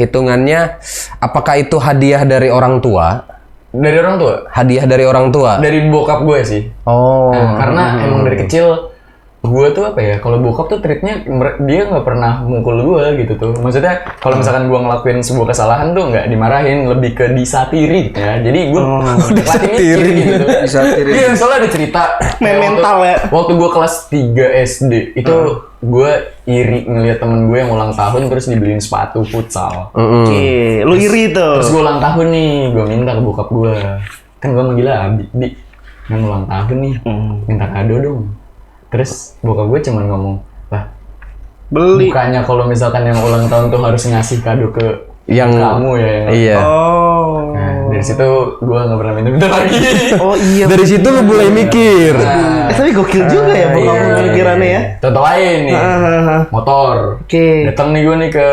Speaker 2: hitungannya apakah itu hadiah dari orang tua?
Speaker 1: Dari orang tua?
Speaker 2: Hadiah dari orang tua.
Speaker 1: Dari bokap gue sih.
Speaker 2: Oh.
Speaker 1: Nah, karena emang dari kecil gue tuh kalau bokap tuh treatnya dia nggak pernah mukul gue gitu tuh. Maksudnya kalau misalkan gue ngelakuin sebuah kesalahan tuh nggak dimarahin, lebih ke disatiri ya. Jadi gue disatiri gitu.
Speaker 4: Disatiri.
Speaker 1: Iya, soalnya ada cerita
Speaker 3: Main
Speaker 1: waktu-
Speaker 3: mental ya.
Speaker 1: Waktu gue kelas 3 SD itu gue iri ngeliat temen gue yang ulang tahun terus dibeliin sepatu futsal.
Speaker 3: Oke, lu iri tuh.
Speaker 1: Terus gue ulang tahun nih, gue minta ke bokap gue. Kan gue manggilnya Abi, Bi, kan ulang tahun nih, minta kado dong. Terus bokap gue cuman ngomong, lah
Speaker 3: Beli.
Speaker 1: bukannya kalau misalkan yang ulang tahun tuh harus ngasih kado ke
Speaker 2: Yang
Speaker 1: kamu ya. Yang
Speaker 2: Iya.
Speaker 3: Oh.
Speaker 1: Nah, dari situ gue nggak pernah minta lagi.
Speaker 3: Oh iya.
Speaker 2: Dari situ lu mulai mikir.
Speaker 3: Tapi gokil juga ya bokap lu pemikirannya ya.
Speaker 1: Contoh lain nih, motor.
Speaker 3: Oke.
Speaker 1: Datang nih gue nih ke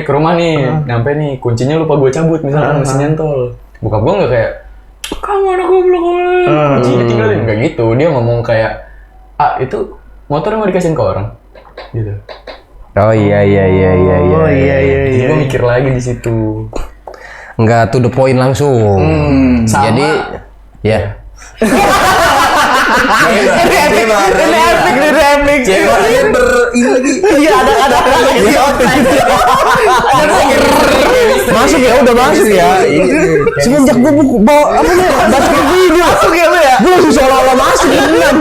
Speaker 1: ke rumah nih, nyampe nih kuncinya lupa gue cabut misalkan mesin nyantol. Bokap gue nggak kayak kamu anak goblok, kuncinya tinggalin nggak gitu. Dia ngomong kayak itu motor mau dikasihin ke orang, gitu.
Speaker 2: Oh iya.
Speaker 3: Oh iya.
Speaker 1: Jadi gue mikir lagi di situ.
Speaker 2: Enggak to the point langsung.
Speaker 1: Sama.
Speaker 2: Jadi ya.
Speaker 3: Ini epic.
Speaker 4: Ceweknya ini lagi.
Speaker 3: Iya ada
Speaker 2: Masuk ya, udah masuk ya. Semenjak gua bawa basket video.
Speaker 3: Masuk ya lu ya.
Speaker 2: Gua langsung seolah-olah masuk beneran.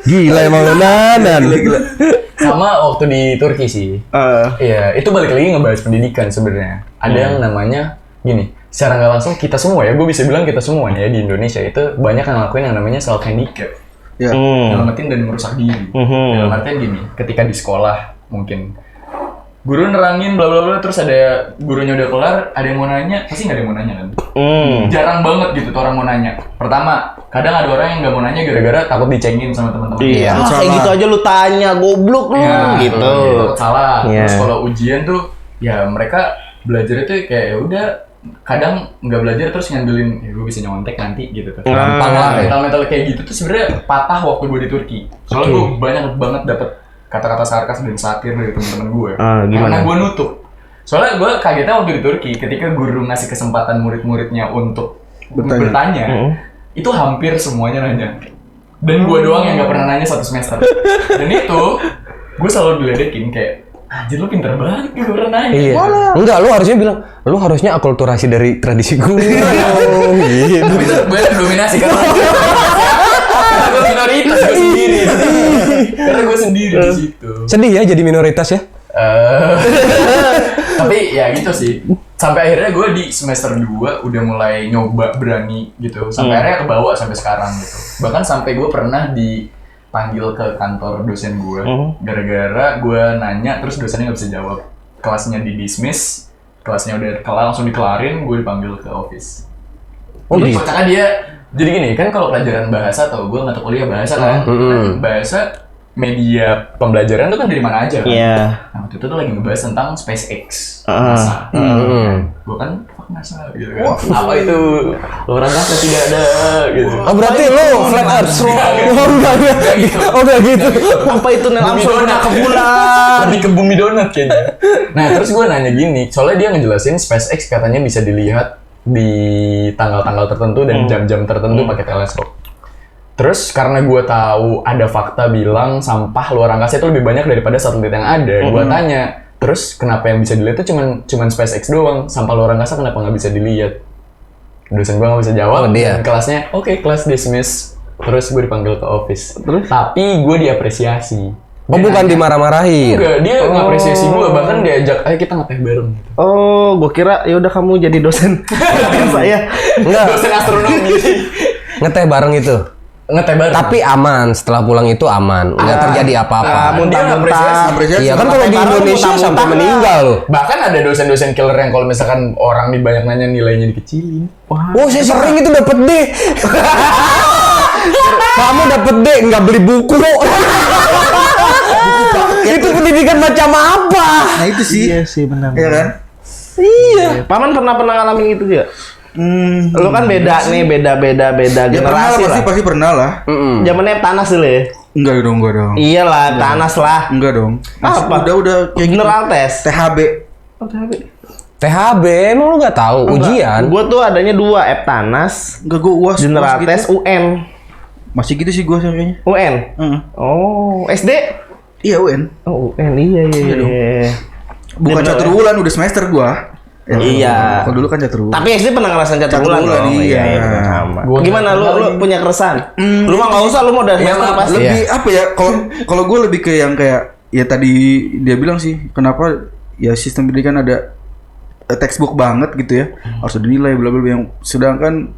Speaker 2: Gila emang Nanan.
Speaker 1: Sama waktu di Turki sih. Iya, itu balik lagi ngebahas pendidikan sebenarnya. Ada yang namanya gini, secara nggak langsung kita semua ya, gue bisa bilang kita semua ya di Indonesia itu banyak yang ngelakuin yang namanya self handicap.
Speaker 4: Ya.
Speaker 1: Dalam artian dan merusak diri. Dalam artian gini, ketika di sekolah mungkin guru nerangin bla bla bla, terus ada gurunya udah kelar, ada yang mau nanya, pasti nggak ada yang mau nanya kan? Jarang banget gitu tuh orang mau nanya. Pertama, kadang ada orang yang nggak mau nanya gara-gara takut dicengin sama teman-teman.
Speaker 3: Iya. Kayak gitu aja lu tanya, goblok lu gitu.
Speaker 1: Takut salah.
Speaker 3: Iya.
Speaker 1: Terus kalau ujian tuh, ya mereka belajar itu kayak ya udah, kadang nggak belajar terus ngandelin, ya gue bisa nyontek nanti gitu tuh.
Speaker 2: Gampang lah ya.
Speaker 1: Mental kayak gitu tuh sebenarnya patah waktu gue di Turki. Soalnya gue banyak banget dapet kata-kata sarkas dan satir dari teman-teman gue. Karena gue nutup. Soalnya gue kagetnya waktu di Turki ketika guru ngasih kesempatan murid-muridnya untuk bertanya, itu hampir semuanya nanya. Dan gue doang yang nggak pernah nanya satu semester. Dan itu gue selalu diledekin kayak, anjir lu pinter banget gak pernah nanya.
Speaker 2: Iya. Enggak, lu harusnya bilang, lu harusnya akulturasi dari tradisi gue. Gitu.
Speaker 1: Tapi tetap gue dominasi karena gue minoritas gue sendiri. Karena gue sendiri di situ.
Speaker 2: Sedih ya jadi minoritas ya.
Speaker 1: Tapi ya gitu sih. Sampai akhirnya gue di semester 2 udah mulai nyoba berani gitu. Sampai akhirnya kebawa sampai sekarang gitu. Bahkan sampai gue pernah dipanggil ke kantor dosen gue. Gara-gara gue nanya terus dosennya nggak bisa jawab. Kelasnya di dismiss, kelasnya udah kelar langsung dikelarin, gue dipanggil ke office.
Speaker 2: Oh,
Speaker 1: Jadi
Speaker 2: gitu.
Speaker 1: kocaknya dia, jadi gini kan kalau pelajaran bahasa atau gue nggak tahu kuliah bahasa kan, bahasa media pembelajaran tuh kan dari mana aja kan.
Speaker 3: Iya.
Speaker 1: Nah, waktu itu tuh lagi ngebahas tentang SpaceX. NASA. Gue kan fuck NASA gitu kan. Apa itu? Luar angkasa tidak ada gitu.
Speaker 2: Oh berarti lo flat earth. Oh enggak gitu. Oh enggak gitu.
Speaker 3: Apa itu Neil Armstrong
Speaker 1: Bumi
Speaker 3: pernah ke
Speaker 1: donat.
Speaker 3: bulan?
Speaker 1: Lebih ke bumi donat kayaknya. Nah terus gue nanya gini, soalnya dia ngejelasin SpaceX katanya bisa dilihat di tanggal-tanggal tertentu dan jam-jam tertentu pakai teleskop. Terus karena gue tahu ada fakta bilang sampah luar angkasa itu lebih banyak daripada satelit yang ada, gue tanya, terus kenapa yang bisa dilihat itu cuman SpaceX doang, sampah luar angkasa kenapa nggak bisa dilihat? Dosen gue nggak bisa jawab,
Speaker 2: dia.
Speaker 1: dan kelasnya oke, kelas dismiss. Terus gue dipanggil ke office. Tapi gue diapresiasi.
Speaker 2: Oh bukan dimarah-marahin.
Speaker 1: Enggak, dia ngapresiasi gue, bahkan diajak, ayo kita ngeteh bareng. Gitu.
Speaker 3: Oh, gue kira ya udah kamu jadi dosen saya.
Speaker 2: Enggak,
Speaker 1: Dosen astronomi.
Speaker 2: ngeteh bareng itu.
Speaker 1: Ngeteh bareng.
Speaker 2: Tapi aman, setelah pulang itu aman, nggak terjadi apa-apa.
Speaker 3: Muntah-muntah.
Speaker 2: Iya kan kalau di Indonesia sampai meninggal loh.
Speaker 1: Bahkan ada dosen-dosen killer yang kalau misalkan orang nih banyak nanya nilainya dikecilin.
Speaker 2: Oh saya sering itu dapet D. Kamu dapet D nggak beli buku. Itu pendidikan macam apa?
Speaker 4: Nah itu sih.
Speaker 3: Iya sih benar.
Speaker 4: Iya kan?
Speaker 3: Iya. Paman pernah ngalamin gitu ya? Lu kan beda nih, beda
Speaker 4: Ya pernah lah,
Speaker 3: generasi lah.
Speaker 4: pasti pernah lah.
Speaker 3: Zamannya Tanas dulu ya.
Speaker 4: Enggak dong.
Speaker 3: Iyalah, Tanas lah.
Speaker 4: Enggak dong.
Speaker 3: Apa?
Speaker 4: Udah kayak gitu.
Speaker 3: General tes.
Speaker 4: THB.
Speaker 3: Oh, THB.
Speaker 2: THB emang lu nggak tahu ujian?
Speaker 3: Gua tuh adanya 2, Tanas,
Speaker 4: Enggak gua UAS.
Speaker 3: General
Speaker 4: UAS
Speaker 3: tes,
Speaker 4: gitu.
Speaker 3: UN.
Speaker 4: Masih gitu sih gua kayaknya.
Speaker 3: UN.
Speaker 4: Heeh.
Speaker 3: Oh, SD?
Speaker 4: Iya UN.
Speaker 3: Oh, UN. Iya.
Speaker 4: Bukan
Speaker 3: Bener,
Speaker 4: catur
Speaker 3: ya?
Speaker 4: bulan udah semester gua. Ya,
Speaker 3: Iya.
Speaker 4: Kalau dulu kan catur bulan.
Speaker 3: Tapi SD pernah ngerasain catur
Speaker 4: Catur
Speaker 3: bulan
Speaker 4: bulan,
Speaker 3: dong.
Speaker 4: iya.
Speaker 3: Sama.
Speaker 1: Gua
Speaker 3: Gimana lu punya keresahan? Lu mah nggak usah, lu mau dari semester pasti.
Speaker 4: Lebih apa ya? Kalau gue lebih ke yang kayak ya tadi dia bilang sih, kenapa ya sistem pendidikan ada textbook banget gitu ya, harus dinilai bla bla bla, yang sedangkan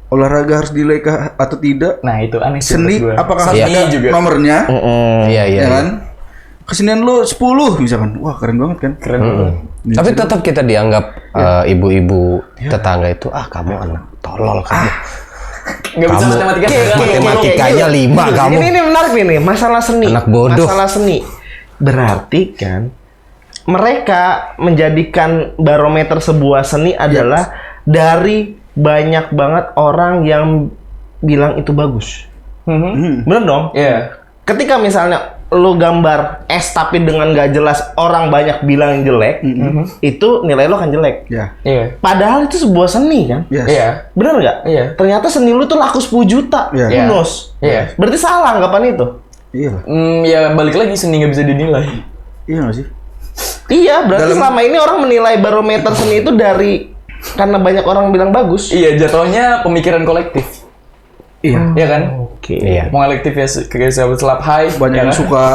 Speaker 4: olahraga harus dinilai atau tidak,
Speaker 1: Nah itu aneh sih
Speaker 4: seni
Speaker 1: menurut gua.
Speaker 4: apakah harus
Speaker 1: Seni
Speaker 4: ada
Speaker 1: juga.
Speaker 4: nomornya,
Speaker 2: Iya.
Speaker 4: ya kan? Kesenian lu 10 misalkan, wah keren banget kan?
Speaker 1: Keren banget.
Speaker 2: Tapi tetap kita dianggap ibu-ibu tetangga itu kamu anak tolol kamu.
Speaker 1: Nggak bisa
Speaker 2: Kamu-
Speaker 1: matematika.
Speaker 2: Matematikanya 5 kamu.
Speaker 3: Ini menarik nih, masalah seni.
Speaker 2: Anak bodoh.
Speaker 3: Masalah seni. Berarti kan mereka menjadikan barometer sebuah seni adalah dari banyak banget orang yang bilang itu bagus. Bener dong?
Speaker 1: Iya.
Speaker 3: Ketika misalnya lu gambar es tapi dengan gak jelas orang banyak bilang jelek, itu nilai lu akan jelek.
Speaker 4: Ya,
Speaker 1: Iya.
Speaker 3: Padahal itu sebuah seni kan?
Speaker 4: yes.
Speaker 1: Iya.
Speaker 3: Bener nggak?
Speaker 1: Iya.
Speaker 3: Ternyata seni lu tuh laku 10 juta.
Speaker 4: Iya.
Speaker 1: Iya.
Speaker 3: Bonus.
Speaker 1: Iya.
Speaker 3: Berarti salah anggapan itu.
Speaker 4: Iya lah.
Speaker 1: Ya balik lagi seni nggak bisa dinilai.
Speaker 4: Iya nggak sih?
Speaker 3: Iya, berarti selama ini orang menilai barometer seni itu dari karena banyak orang bilang bagus.
Speaker 1: Iya, jatuhnya pemikiran kolektif.
Speaker 4: Iya.
Speaker 1: Iya kan?
Speaker 3: Oke.
Speaker 2: Iya.
Speaker 1: Mau kolektif ya kayak sahabat selap high.
Speaker 4: Banyak
Speaker 1: ya
Speaker 4: yang
Speaker 1: kan?
Speaker 4: suka.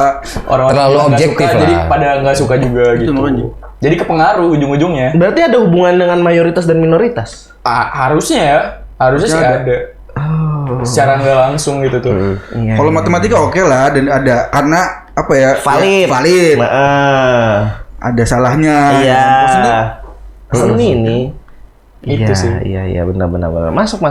Speaker 1: Orang-orang
Speaker 2: Terlalu
Speaker 1: yang nggak
Speaker 2: objektif
Speaker 1: suka,
Speaker 2: lah.
Speaker 1: jadi pada nggak suka juga gitu.
Speaker 4: makanya.
Speaker 1: Jadi kepengaruh ujung-ujungnya.
Speaker 3: Berarti ada hubungan dengan mayoritas dan minoritas.
Speaker 1: Harusnya ya, harusnya sih ada. Secara nggak langsung gitu tuh.
Speaker 3: Iya.
Speaker 4: Kalau matematika oke lah, dan ada karena apa ya?
Speaker 3: Valid.
Speaker 4: Ya, valid. Ada salahnya.
Speaker 3: Iya.
Speaker 4: Maksudnya,
Speaker 3: Seni ini.
Speaker 1: Itu sih.
Speaker 3: Iya, benar. Masuk.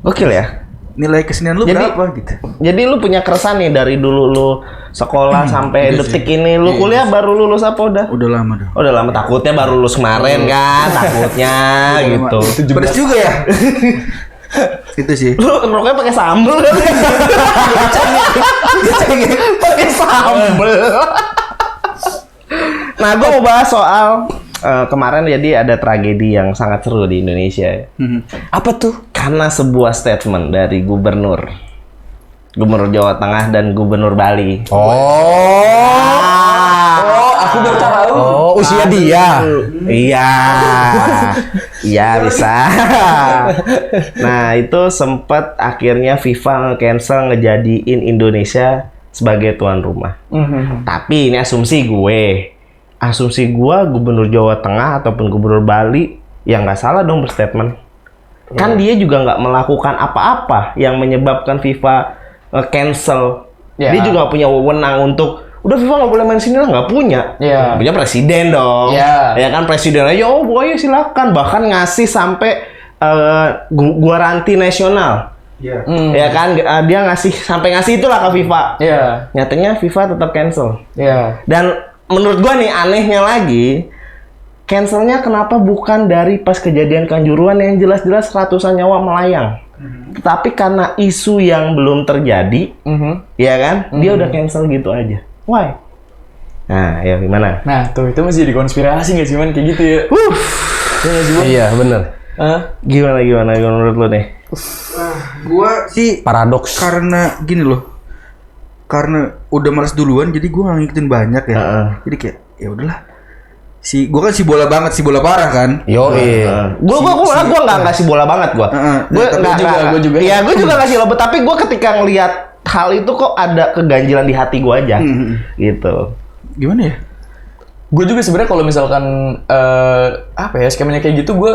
Speaker 3: Gokil ya.
Speaker 4: nilai kesenian lu
Speaker 3: Jadi-
Speaker 4: berapa gitu?
Speaker 3: Jadi lu punya keresahan nih dari dulu lu sekolah sampai
Speaker 4: iya
Speaker 3: detik
Speaker 4: sih.
Speaker 3: ini. Lu kuliah baru lulus apa udah?
Speaker 4: Udah lama dah.
Speaker 3: Oh, udah lama, takutnya baru lulus kemarin kan, takutnya gitu.
Speaker 4: Pedes juga ya. Itu sih.
Speaker 3: Lu ngerokoknya pakai sambel kan? Pakai sambel. Nah, gue mau bahas soal kemarin jadi ada tragedi yang sangat seru di Indonesia.
Speaker 2: Apa tuh?
Speaker 3: Karena sebuah statement dari Gubernur Jawa Tengah dan Gubernur Bali.
Speaker 1: Aku baru tahu.
Speaker 2: Oh, usia dia.
Speaker 3: Iya. Iya bisa. Nah, itu sempat akhirnya FIFA nge-cancel ngejadiin Indonesia sebagai tuan rumah. Tapi ini asumsi gue. Asumsi gue Gubernur Jawa Tengah ataupun Gubernur Bali yang nggak salah dong berstatement. Kan dia juga nggak melakukan apa-apa yang menyebabkan FIFA cancel.
Speaker 1: Ya.
Speaker 3: Dia juga punya wewenang untuk udah FIFA nggak boleh main sini lah, nggak punya.
Speaker 1: Ya.
Speaker 3: Punya presiden dong.
Speaker 1: Ya.
Speaker 3: Ya kan presiden aja, oh boleh silakan. Bahkan ngasih sampai garanti nasional.
Speaker 4: Iya.
Speaker 3: Ya kan, dia sampai ngasih itulah ke FIFA.
Speaker 1: Iya.
Speaker 3: Nyatanya FIFA tetap cancel.
Speaker 1: Iya.
Speaker 3: Dan menurut gua nih anehnya lagi, cancelnya kenapa bukan dari pas kejadian Kanjuruhan yang jelas-jelas ratusan nyawa melayang. Tetapi karena isu yang belum terjadi, ya kan, dia udah cancel gitu aja. Why? Nah, ya gimana?
Speaker 1: Nah, tuh itu masih dikonspirasi nggak sih, Man? Kayak gitu ya. Iya nggak sih, Man?
Speaker 2: Iya, bener.
Speaker 3: Gimana menurut lo nih?
Speaker 4: Gua sih
Speaker 2: Paradoks.
Speaker 4: karena gini loh. Karena udah malas duluan jadi gua nggak ngikutin banyak ya. Jadi kayak ya udahlah. Gua kan si bola banget, si bola parah kan.
Speaker 2: Yo,
Speaker 3: Gua nggak kasih bola banget gua. Gua juga. Iya, gua juga kasih lobo, tapi gua ketika ngelihat hal itu kok ada keganjilan di hati gua aja. Gitu.
Speaker 4: Gimana ya?
Speaker 1: Gue juga sebenarnya kalau misalkan apa ya skemanya kayak gitu, gue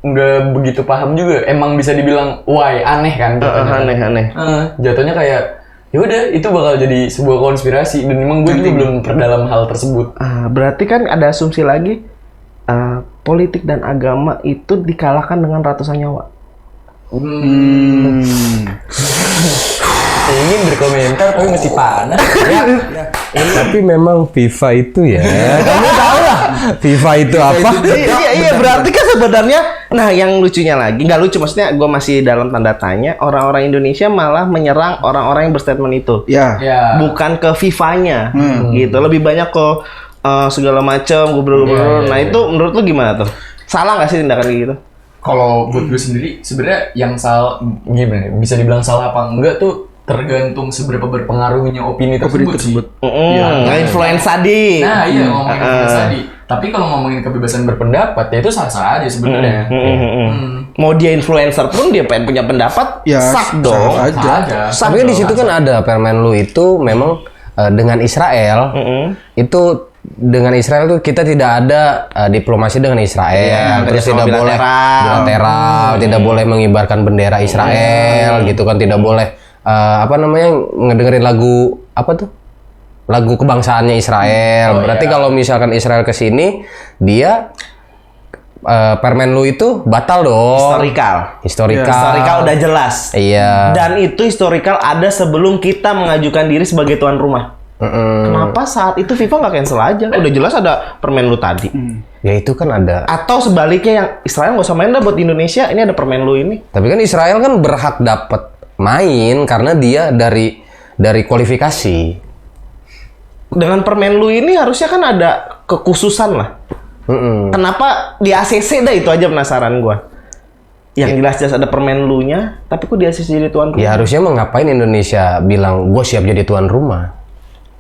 Speaker 1: nggak begitu paham juga. Emang bisa dibilang why aneh kan?
Speaker 3: Aneh.
Speaker 1: Jatuhnya kayak ya udah itu bakal jadi sebuah konspirasi dan memang gue juga belum perdalam hal tersebut.
Speaker 3: Berarti kan ada asumsi lagi politik dan agama itu dikalahkan dengan ratusan nyawa.
Speaker 1: Ingin berkomentar tapi masih panas.
Speaker 2: Tapi memang FIFA itu ya. Kamu tahu lah FIFA itu apa?
Speaker 3: Iya, berarti kan sebenarnya, nah yang lucunya lagi, nggak lucu maksudnya, gue masih dalam tanda tanya, orang-orang Indonesia malah menyerang orang-orang yang berstatement itu.
Speaker 4: Ya.
Speaker 3: Bukan ke FIFA-nya, gitu. Lebih banyak ke segala macam gubernur-gubernur. Nah itu menurut lu gimana tuh? Salah nggak sih tindakan kayak gitu?
Speaker 1: Kalau buat gue sendiri sebenarnya yang salah gimana? Bisa dibilang salah apa enggak tuh tergantung seberapa berpengaruhnya opini tersebut.
Speaker 3: Nah, influence tadi.
Speaker 1: Nah iya ngomongin influence tadi. Tapi kalau ngomongin kebebasan berpendapat ya itu sah-sah aja sebenarnya.
Speaker 3: Mau dia influencer pun dia pengen punya pendapat,
Speaker 4: Ya,
Speaker 3: sah dong.
Speaker 4: sah aja.
Speaker 3: Sah
Speaker 2: Tapi kan di
Speaker 3: dong.
Speaker 2: situ kan ada Permenlu itu memang dengan Israel itu dengan Israel tuh kita tidak ada diplomasi dengan Israel, terus
Speaker 3: kerjasama
Speaker 2: tidak boleh bilateral, tidak boleh mengibarkan bendera Israel, gitu kan, tidak boleh apa namanya ngedengerin lagu apa tuh? Lagu kebangsaannya Israel. Berarti kalau misalkan Israel ke sini, dia Permenlu itu batal dong. Historikal
Speaker 3: udah jelas.
Speaker 2: Iya.
Speaker 3: Dan itu historikal ada sebelum kita mengajukan diri sebagai tuan rumah. Kenapa saat itu FIFA nggak cancel aja? Udah jelas ada Permenlu tadi.
Speaker 2: Ya itu kan ada.
Speaker 3: Atau sebaliknya yang Israel nggak usah main dah buat Indonesia, ini ada Permenlu ini.
Speaker 2: Tapi kan Israel kan berhak dapat main karena dia dari kualifikasi.
Speaker 3: Dengan Permenlu ini harusnya kan ada kekhususan lah. Kenapa di ACC dah, itu aja penasaran gua. Yang jelas-jelas ada Permenlunya, tapi kok di ACC jadi tuan rumah?
Speaker 2: Ya harusnya ngapain Indonesia bilang gue siap jadi tuan rumah.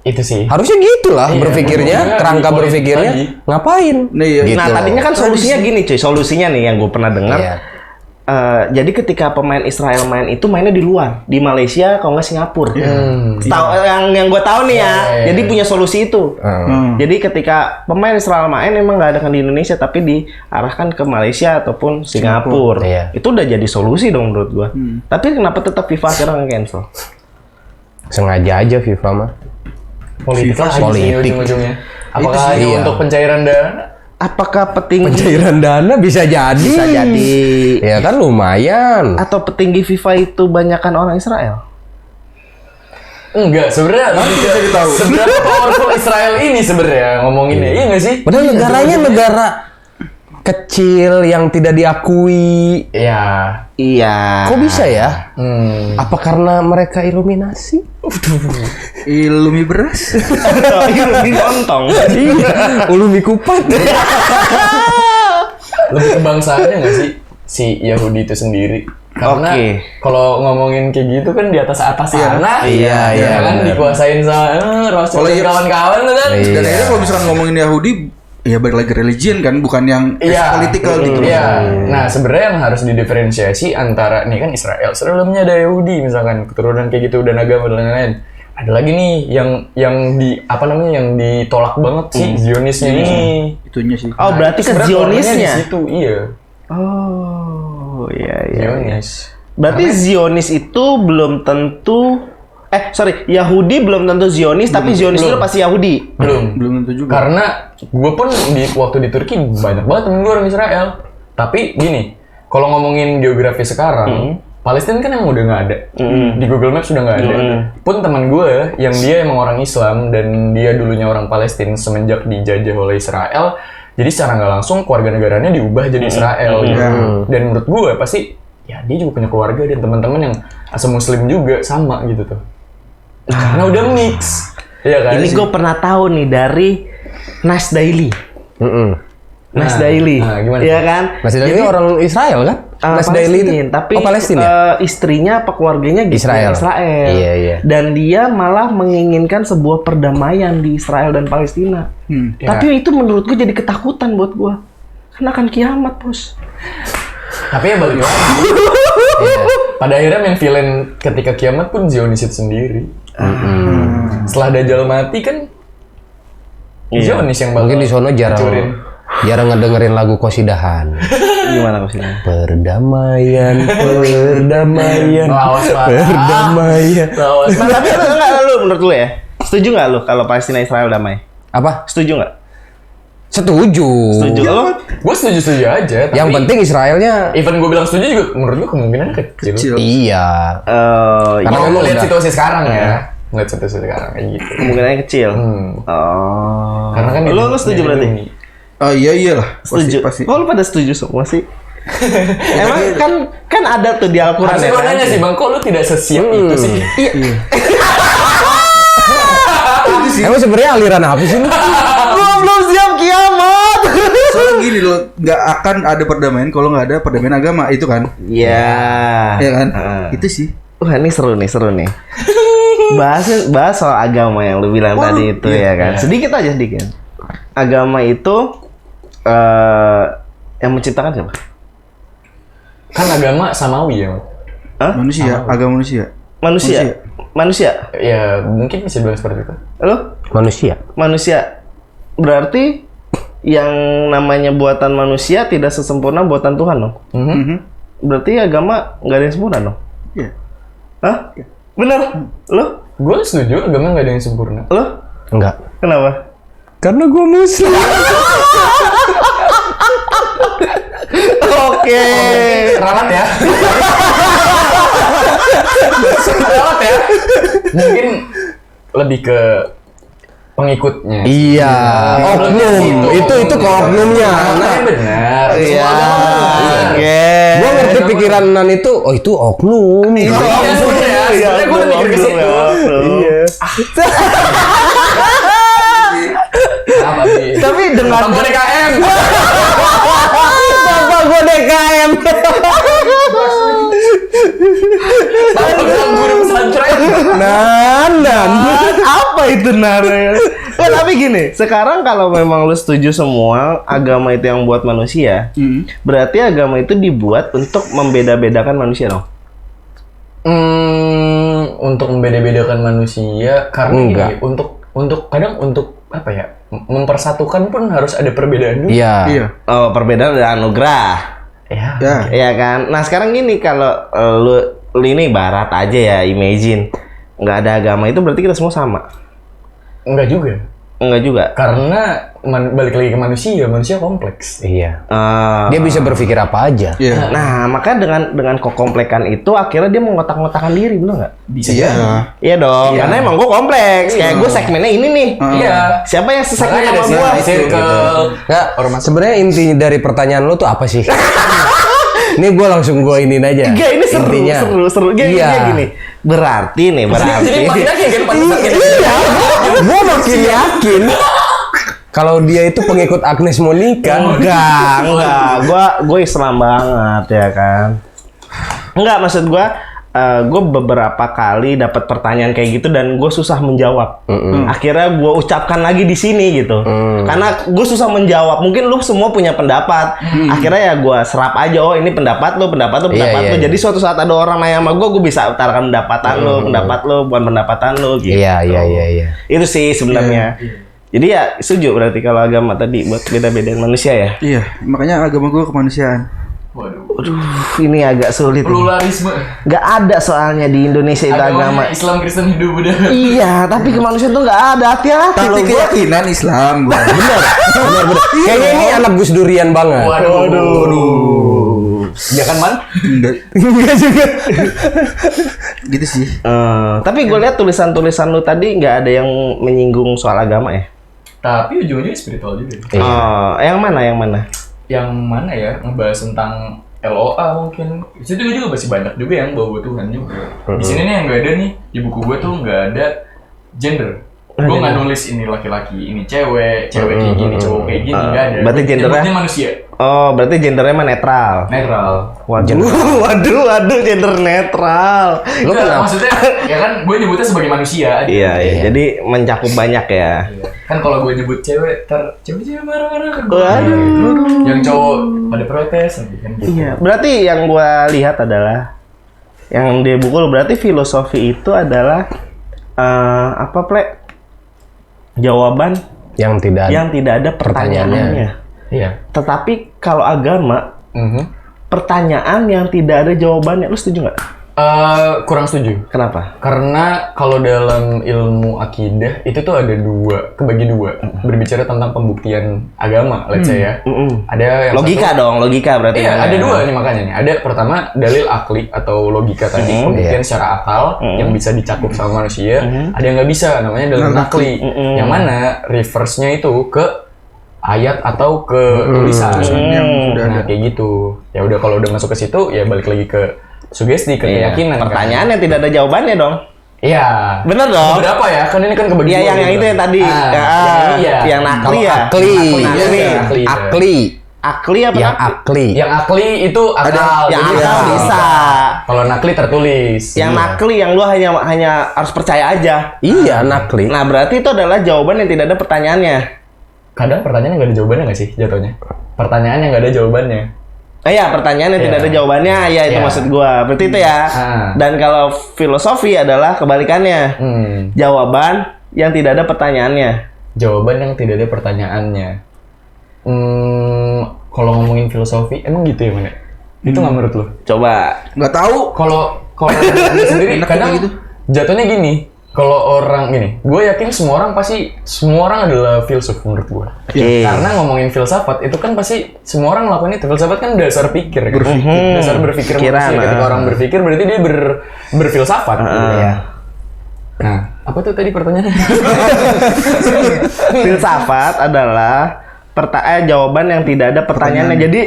Speaker 1: Itu sih.
Speaker 2: Harusnya gitulah berpikirnya,
Speaker 1: makanya
Speaker 2: kerangka
Speaker 1: di politik
Speaker 2: berpikirnya
Speaker 1: lagi.
Speaker 2: ngapain.
Speaker 4: Iya.
Speaker 3: Nah,
Speaker 2: Gitu
Speaker 3: tadinya
Speaker 2: loh.
Speaker 3: kan solusinya gini cuy, solusinya nih yang gue pernah dengar.
Speaker 2: Iya.
Speaker 3: Jadi ketika pemain Israel main itu mainnya di luar, di Malaysia kalau nggak Singapura. Tahu yang gue tahu nih ya. Jadi punya solusi itu. Jadi ketika pemain Israel main emang nggak ada kan di Indonesia, tapi diarahkan ke Malaysia ataupun Singapura.
Speaker 2: Iya.
Speaker 3: Itu udah jadi solusi dong menurut gue. Tapi kenapa tetap FIFA akhirnya nge-cancel?
Speaker 2: Sengaja aja FIFA mah.
Speaker 1: Politik lah sih
Speaker 2: politik.
Speaker 1: ujung-ujungnya. Apakah hanya
Speaker 2: iya.
Speaker 1: untuk pencairan dana?
Speaker 3: Apakah petinggi
Speaker 2: Pencairan dana bisa jadi.
Speaker 3: bisa jadi
Speaker 2: Ya kan lumayan.
Speaker 3: atau petinggi FIFA itu banyakan orang Israel?
Speaker 1: Enggak, sebenarnya seberapa powerful Israel ini sebenarnya ngomonginnya. Iya nggak sih?
Speaker 2: Padahal negaranya negara kecil yang tidak diakui.
Speaker 1: Iya.
Speaker 3: Iya.
Speaker 2: Kok bisa ya? Apa karena mereka iluminasi?
Speaker 4: Ilumi beras.
Speaker 3: Lebih lontong.
Speaker 2: Iya, ulumi kupat.
Speaker 1: Lebih kebangsaannya nggak sih si Yahudi itu sendiri? Karena
Speaker 3: Oke.
Speaker 1: kalau ngomongin kayak gitu kan di atas sana,
Speaker 2: Iya,
Speaker 1: kan
Speaker 2: bener.
Speaker 1: dikuasain sama Rasul dan kawan-kawan tuh kan.
Speaker 2: Iya.
Speaker 4: Dan akhirnya kalau misalkan ngomongin Yahudi, ya balik lagi religion kan, bukan yang political gitu.
Speaker 1: Iya. Nah, sebenarnya yang harus didiferensiasi antara nih kan Israel sebelumnya ada Yahudi misalkan keturunan kayak gitu dan agama dan lain-lain. Ada lagi nih yang di apa namanya yang ditolak banget sih Zionisnya ini.
Speaker 4: Itunya sih.
Speaker 3: Oh, berarti ke
Speaker 1: Sebenarnya orangnya
Speaker 3: Zionisnya.
Speaker 1: di situ, iya.
Speaker 3: Oh, iya.
Speaker 1: Zionis.
Speaker 3: Berarti Zionis itu belum tentu Yahudi belum tentu Zionis, tapi Zionis itu pasti Yahudi.
Speaker 1: Belum
Speaker 4: tentu juga.
Speaker 1: Karena gue pun waktu di Turki banyak banget temen gue orang Israel. Tapi gini, kalau ngomongin geografi sekarang, Palestina kan emang udah nggak ada. Di Google Maps sudah nggak ada. Pun teman gue yang dia emang orang Islam dan dia dulunya orang Palestina semenjak dijajah oleh Israel, jadi secara nggak langsung keluarga negaranya diubah jadi Israel. Gitu. Dan menurut gue pasti ya dia juga punya keluarga dan teman-teman yang asal Muslim juga sama gitu tuh. Karena udah mix. Iya kan?
Speaker 3: Ini gue pernah tahu nih dari Nas Daily. Nas Daily.
Speaker 1: Gimana?
Speaker 3: Iya kan?
Speaker 2: Nas Daily
Speaker 3: Jadi,
Speaker 2: orang Israel kan? Nas Daily itu
Speaker 3: tapi
Speaker 2: Palestina.
Speaker 3: Istrinya apa keluarganya gitu
Speaker 2: Israel.
Speaker 3: Iya. Dan dia malah menginginkan sebuah perdamaian di Israel dan Palestina. Tapi itu menurut gue jadi ketakutan buat gue. Karena akan kiamat, Bos.
Speaker 1: Tapi ya balik lagi. Pada akhirnya main villain ketika kiamat pun Zionis itu sendiri. Setelah Dajjal mati kan Zionis yang bakal
Speaker 2: Mungkin di sono jarang ngedengerin lagu Qosidahan.
Speaker 3: Gimana maksudnya?
Speaker 2: Perdamaian.
Speaker 1: Lawas banget.
Speaker 2: Perdamaian.
Speaker 1: Lawas.
Speaker 3: Nah, tapi enggak lu menurut lu ya? Setuju nggak lu kalau Palestina Israel damai?
Speaker 2: Apa?
Speaker 3: Setuju nggak?
Speaker 2: Setuju.
Speaker 3: Setuju. Lu?
Speaker 1: Gue setuju aja. Tapi
Speaker 2: Yang penting Israelnya
Speaker 1: even gue bilang setuju juga menurut gue kemungkinan kecil.
Speaker 2: iya.
Speaker 1: Karena
Speaker 2: Karena
Speaker 1: memang
Speaker 2: memang
Speaker 1: lihat
Speaker 2: udah-
Speaker 1: situasi sekarang ya. Ngeliat situasi sekarang kayak gitu.
Speaker 3: Kemungkinannya kecil.
Speaker 1: Karena kan
Speaker 3: Lu setuju berarti?
Speaker 4: Oh iyalah.
Speaker 3: Setuju.
Speaker 4: Pasti.
Speaker 3: Kok lu pada setuju semua sih? Emang kan ada tuh di Al-Quran
Speaker 1: Harusnya
Speaker 3: ya
Speaker 1: gue
Speaker 3: kan?
Speaker 1: nanya sih bang, kok lu tidak sesiap itu sih?
Speaker 2: Emang sebenarnya aliran apa sih lu?
Speaker 3: Belum siap kiamat.
Speaker 4: Soalnya gini loh, nggak akan ada perdamaian kalau nggak ada perdamaian agama itu kan?
Speaker 3: Iya.
Speaker 4: Iya kan? Itu sih.
Speaker 3: Wah ini seru nih. Bahas soal agama yang lu bilang tadi itu ya kan. Sedikit aja sedikit. Agama itu yang menciptakan siapa?
Speaker 1: Kan agama samawi ya.
Speaker 4: Manusia, agama manusia.
Speaker 3: Manusia.
Speaker 1: Ya mungkin bisa bilang seperti itu.
Speaker 3: Lo?
Speaker 2: Manusia.
Speaker 3: Berarti yang namanya buatan manusia tidak sesempurna buatan Tuhan dong. Berarti agama nggak ada yang sempurna dong.
Speaker 4: Iya.
Speaker 3: Hah? Bener? Lo?
Speaker 1: Gue setuju agama nggak ada yang sempurna.
Speaker 3: Lo?
Speaker 2: Enggak.
Speaker 3: Kenapa?
Speaker 2: Karena gua muslim.
Speaker 3: Oke.
Speaker 1: Ralat ya. Ralat ya. Mungkin lebih ke pengikutnya.
Speaker 2: Iya. Oknum. Itu ke oknumnya.
Speaker 1: Nah, benar.
Speaker 3: Iya. Oke.
Speaker 2: Gua ngerti pikiran Nan itu. Oh itu oknum.
Speaker 1: Iya, sebenarnya gue udah mikir ke situ.
Speaker 3: Iya.
Speaker 1: Apa sih?
Speaker 3: Tapi dengan
Speaker 1: Bapak DKM.
Speaker 2: Bapak gua DKM.
Speaker 1: Bapak guru pesantren.
Speaker 2: Nan.
Speaker 3: apa itu Narel? Tapi gini, sekarang kalau memang lu setuju semua agama itu yang buat manusia, berarti agama itu dibuat untuk membeda-bedakan manusia dong?
Speaker 1: Untuk membeda-bedakan manusia karena
Speaker 2: Enggak.
Speaker 1: gini, untuk kadang untuk apa ya, mempersatukan pun harus ada perbedaan dulu.
Speaker 2: Iya.
Speaker 4: Iya.
Speaker 3: Oh, perbedaan adalah anugerah.
Speaker 1: Ya.
Speaker 4: Ya.
Speaker 3: Iya kan? Nah, sekarang gini kalau lu ini barat aja ya, imagine nggak ada agama itu berarti kita semua sama.
Speaker 1: Enggak juga.
Speaker 3: Enggak juga.
Speaker 1: Karena balik lagi ke manusia kompleks.
Speaker 2: Iya. Dia bisa berpikir apa aja.
Speaker 4: Iya.
Speaker 3: Nah, maka dengan kekomplekan itu akhirnya dia mengotak-ngotakan diri, bener nggak?
Speaker 1: Bisa.
Speaker 4: Iya.
Speaker 3: Iya dong, karena emang gue kompleks. Kayak gue segmennya ini nih.
Speaker 1: Iya.
Speaker 3: Siapa yang sesegmen
Speaker 1: Makanya
Speaker 3: sama
Speaker 1: ada
Speaker 3: gue?
Speaker 1: circle.
Speaker 2: Nggak, sebenarnya inti dari pertanyaan lo tuh apa sih? Ini gue langsung gue iniin aja.
Speaker 3: Enggak, ini seru,
Speaker 2: Intinya.
Speaker 3: seru. Gini,
Speaker 2: Iya.
Speaker 3: gini. Berarti
Speaker 1: Jadi makin yakin kan pada
Speaker 2: Iya. Gue makin yakin. Kalau dia itu pengikut Agnes Monica.
Speaker 3: Enggak. Gue Islam banget ya kan. Enggak, maksud gue beberapa kali dapat pertanyaan kayak gitu dan gue susah menjawab. Akhirnya gue ucapkan lagi di sini gitu. Karena gue susah menjawab. Mungkin lu semua punya pendapat. Akhirnya ya gue serap aja. Oh ini pendapat lu.
Speaker 2: Iya.
Speaker 3: Jadi suatu saat ada orang nanya sama gue bisa utarakan pendapatan lu, pendapat lu, bukan pendapatan lu gitu.
Speaker 2: Iya.
Speaker 3: Itu sih sebenarnya. Jadi ya setuju berarti kalau agama tadi buat beda-bedain manusia ya.
Speaker 4: Iya. Makanya agama gue kemanusiaan.
Speaker 1: Waduh.
Speaker 3: Ini agak sulit.
Speaker 1: Pluralisme.
Speaker 3: Gak ada soalnya di Indonesia itu agama.
Speaker 1: Islam, Kristen, Hindu, Buddha.
Speaker 3: Iya, tapi kemanusiaan tuh gak ada. Hati-hati loh.
Speaker 4: Tapi keyakinan Islam gue.
Speaker 2: Bener. Kayaknya ini anak Gus Durian banget.
Speaker 1: Waduh. Ya kan man?
Speaker 2: Enggak juga.
Speaker 4: Gitu sih.
Speaker 3: Tapi gue lihat tulisan-tulisan lu tadi nggak ada yang menyinggung soal agama ya?
Speaker 1: Tapi ujung-ujungnya spiritual juga.
Speaker 3: Oh, yang mana?
Speaker 1: Yang mana ya? Ngebahas tentang LOA mungkin. Di situ juga masih banyak juga yang bawa Tuhan juga. Di sini nih yang nggak ada nih di buku gue tuh nggak ada gender. Gue nggak nulis ini laki-laki, ini cewek kayak gini, cowok kayak gini, nggak ada.
Speaker 3: Berarti gendernya
Speaker 1: manusia.
Speaker 3: Oh, berarti gendernya mah netral.
Speaker 1: Netral.
Speaker 3: Waduh, gender netral.
Speaker 1: Lu kan maksudnya ya kan gue nyebutnya sebagai manusia.
Speaker 3: Iya. Jadi mencakup banyak ya.
Speaker 1: Kan kalau gue nyebut cewek, cewek marah-marah kan.
Speaker 3: Waduh.
Speaker 1: Yang cowok pada protes lagi kan gitu.
Speaker 3: Iya. Berarti yang gua lihat adalah yang di buku lu, berarti filosofi itu adalah apa, Plek? Jawaban
Speaker 2: Yang tidak
Speaker 3: ada pertanyaannya.
Speaker 1: Iya.
Speaker 3: Tetapi kalau agama, pertanyaan yang tidak ada jawabannya, lu setuju nggak?
Speaker 1: Kurang setuju.
Speaker 3: Kenapa?
Speaker 1: Karena kalau dalam ilmu akidah itu tuh ada kebagi dua. Berbicara tentang pembuktian agama, let's say ya. Ada yang
Speaker 3: logika berarti.
Speaker 1: Iya, ada dua nih makanya nih. Ada pertama dalil akli atau logika tadi, pembuktian secara akal yang bisa dicakup sama manusia. Ada yang nggak bisa, namanya dalil nakli. Yang mana reverse-nya itu ke ayat atau ke tulisan. Nah, kayak gitu. Ya udah kalau udah masuk ke situ ya balik lagi ke sugesti, ke keyakinan.
Speaker 3: Pertanyaan yang tidak ada jawabannya dong.
Speaker 1: Iya.
Speaker 3: Bener dong.
Speaker 1: Berapa ya? Kan ini kan kebagi
Speaker 3: Iya,
Speaker 1: dua
Speaker 3: yang
Speaker 1: gitu.
Speaker 3: itu yang tadi. Yang nakli ya. Akli apa?
Speaker 2: Yang akli.
Speaker 1: Yang akli itu akal.
Speaker 3: Yang
Speaker 1: Jadi
Speaker 3: akal bisa.
Speaker 1: Kalau nakli tertulis.
Speaker 3: Yang nakli yang lu hanya harus percaya aja.
Speaker 2: Iya, nakli.
Speaker 3: Nah, berarti itu adalah jawaban yang tidak ada pertanyaannya.
Speaker 1: Kadang pertanyaan nggak ada jawabannya nggak sih jatuhnya? Pertanyaan yang nggak ada jawabannya.
Speaker 3: Iya, pertanyaan yang tidak ada jawabannya, ya itu maksud gua. Berarti itu ya. Dan kalau filosofi adalah kebalikannya. Jawaban yang tidak ada pertanyaannya.
Speaker 1: Jawaban yang tidak ada pertanyaannya. Kalau ngomongin filosofi, emang gitu ya, Mana? Itu nggak menurut lo?
Speaker 3: Coba.
Speaker 4: Nggak tahu.
Speaker 1: Kalau gue sendiri kadang
Speaker 4: gitu.
Speaker 1: jatuhnya gini. Kalau orang gini, gue yakin semua orang adalah filsuf menurut gue. Karena ngomongin filsafat itu kan pasti semua orang melakukan itu. Filsafat kan dasar pikir, kan? Dasar berpikir manusia. Ketika orang berpikir berarti dia berfilsafat. Ya. Nah, apa tuh tadi pertanyaannya?
Speaker 3: Filsafat adalah jawaban yang tidak ada pertanyaannya. Jadi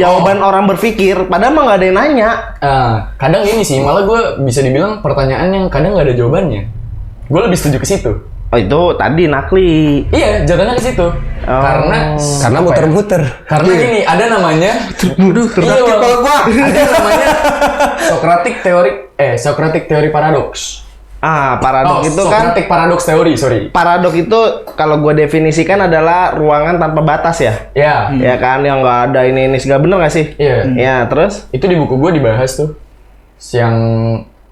Speaker 3: jawaban orang berpikir, padahal mah nggak ada yang nanya.
Speaker 1: Kadang ini sih, malah gue bisa dibilang pertanyaan yang kadang nggak ada jawabannya. Gue lebih setuju ke situ.
Speaker 3: Oh, itu tadi nakli.
Speaker 1: Iya, jatuhnya ke situ. Karena
Speaker 2: muter-muter.
Speaker 1: Karena gini, ada namanya
Speaker 4: Kalau gua
Speaker 1: ada namanya Socratic teori paradoks.
Speaker 3: Paradoks itu kan
Speaker 1: Socratic paradox teori, sorry.
Speaker 3: Paradoks itu kalau gue definisikan adalah ruangan tanpa batas ya.
Speaker 1: Ya.
Speaker 3: Ya kan, yang nggak ada ini segala, bener nggak sih?
Speaker 1: Iya.
Speaker 3: Ya, terus?
Speaker 1: Itu di buku gue dibahas tuh. Yang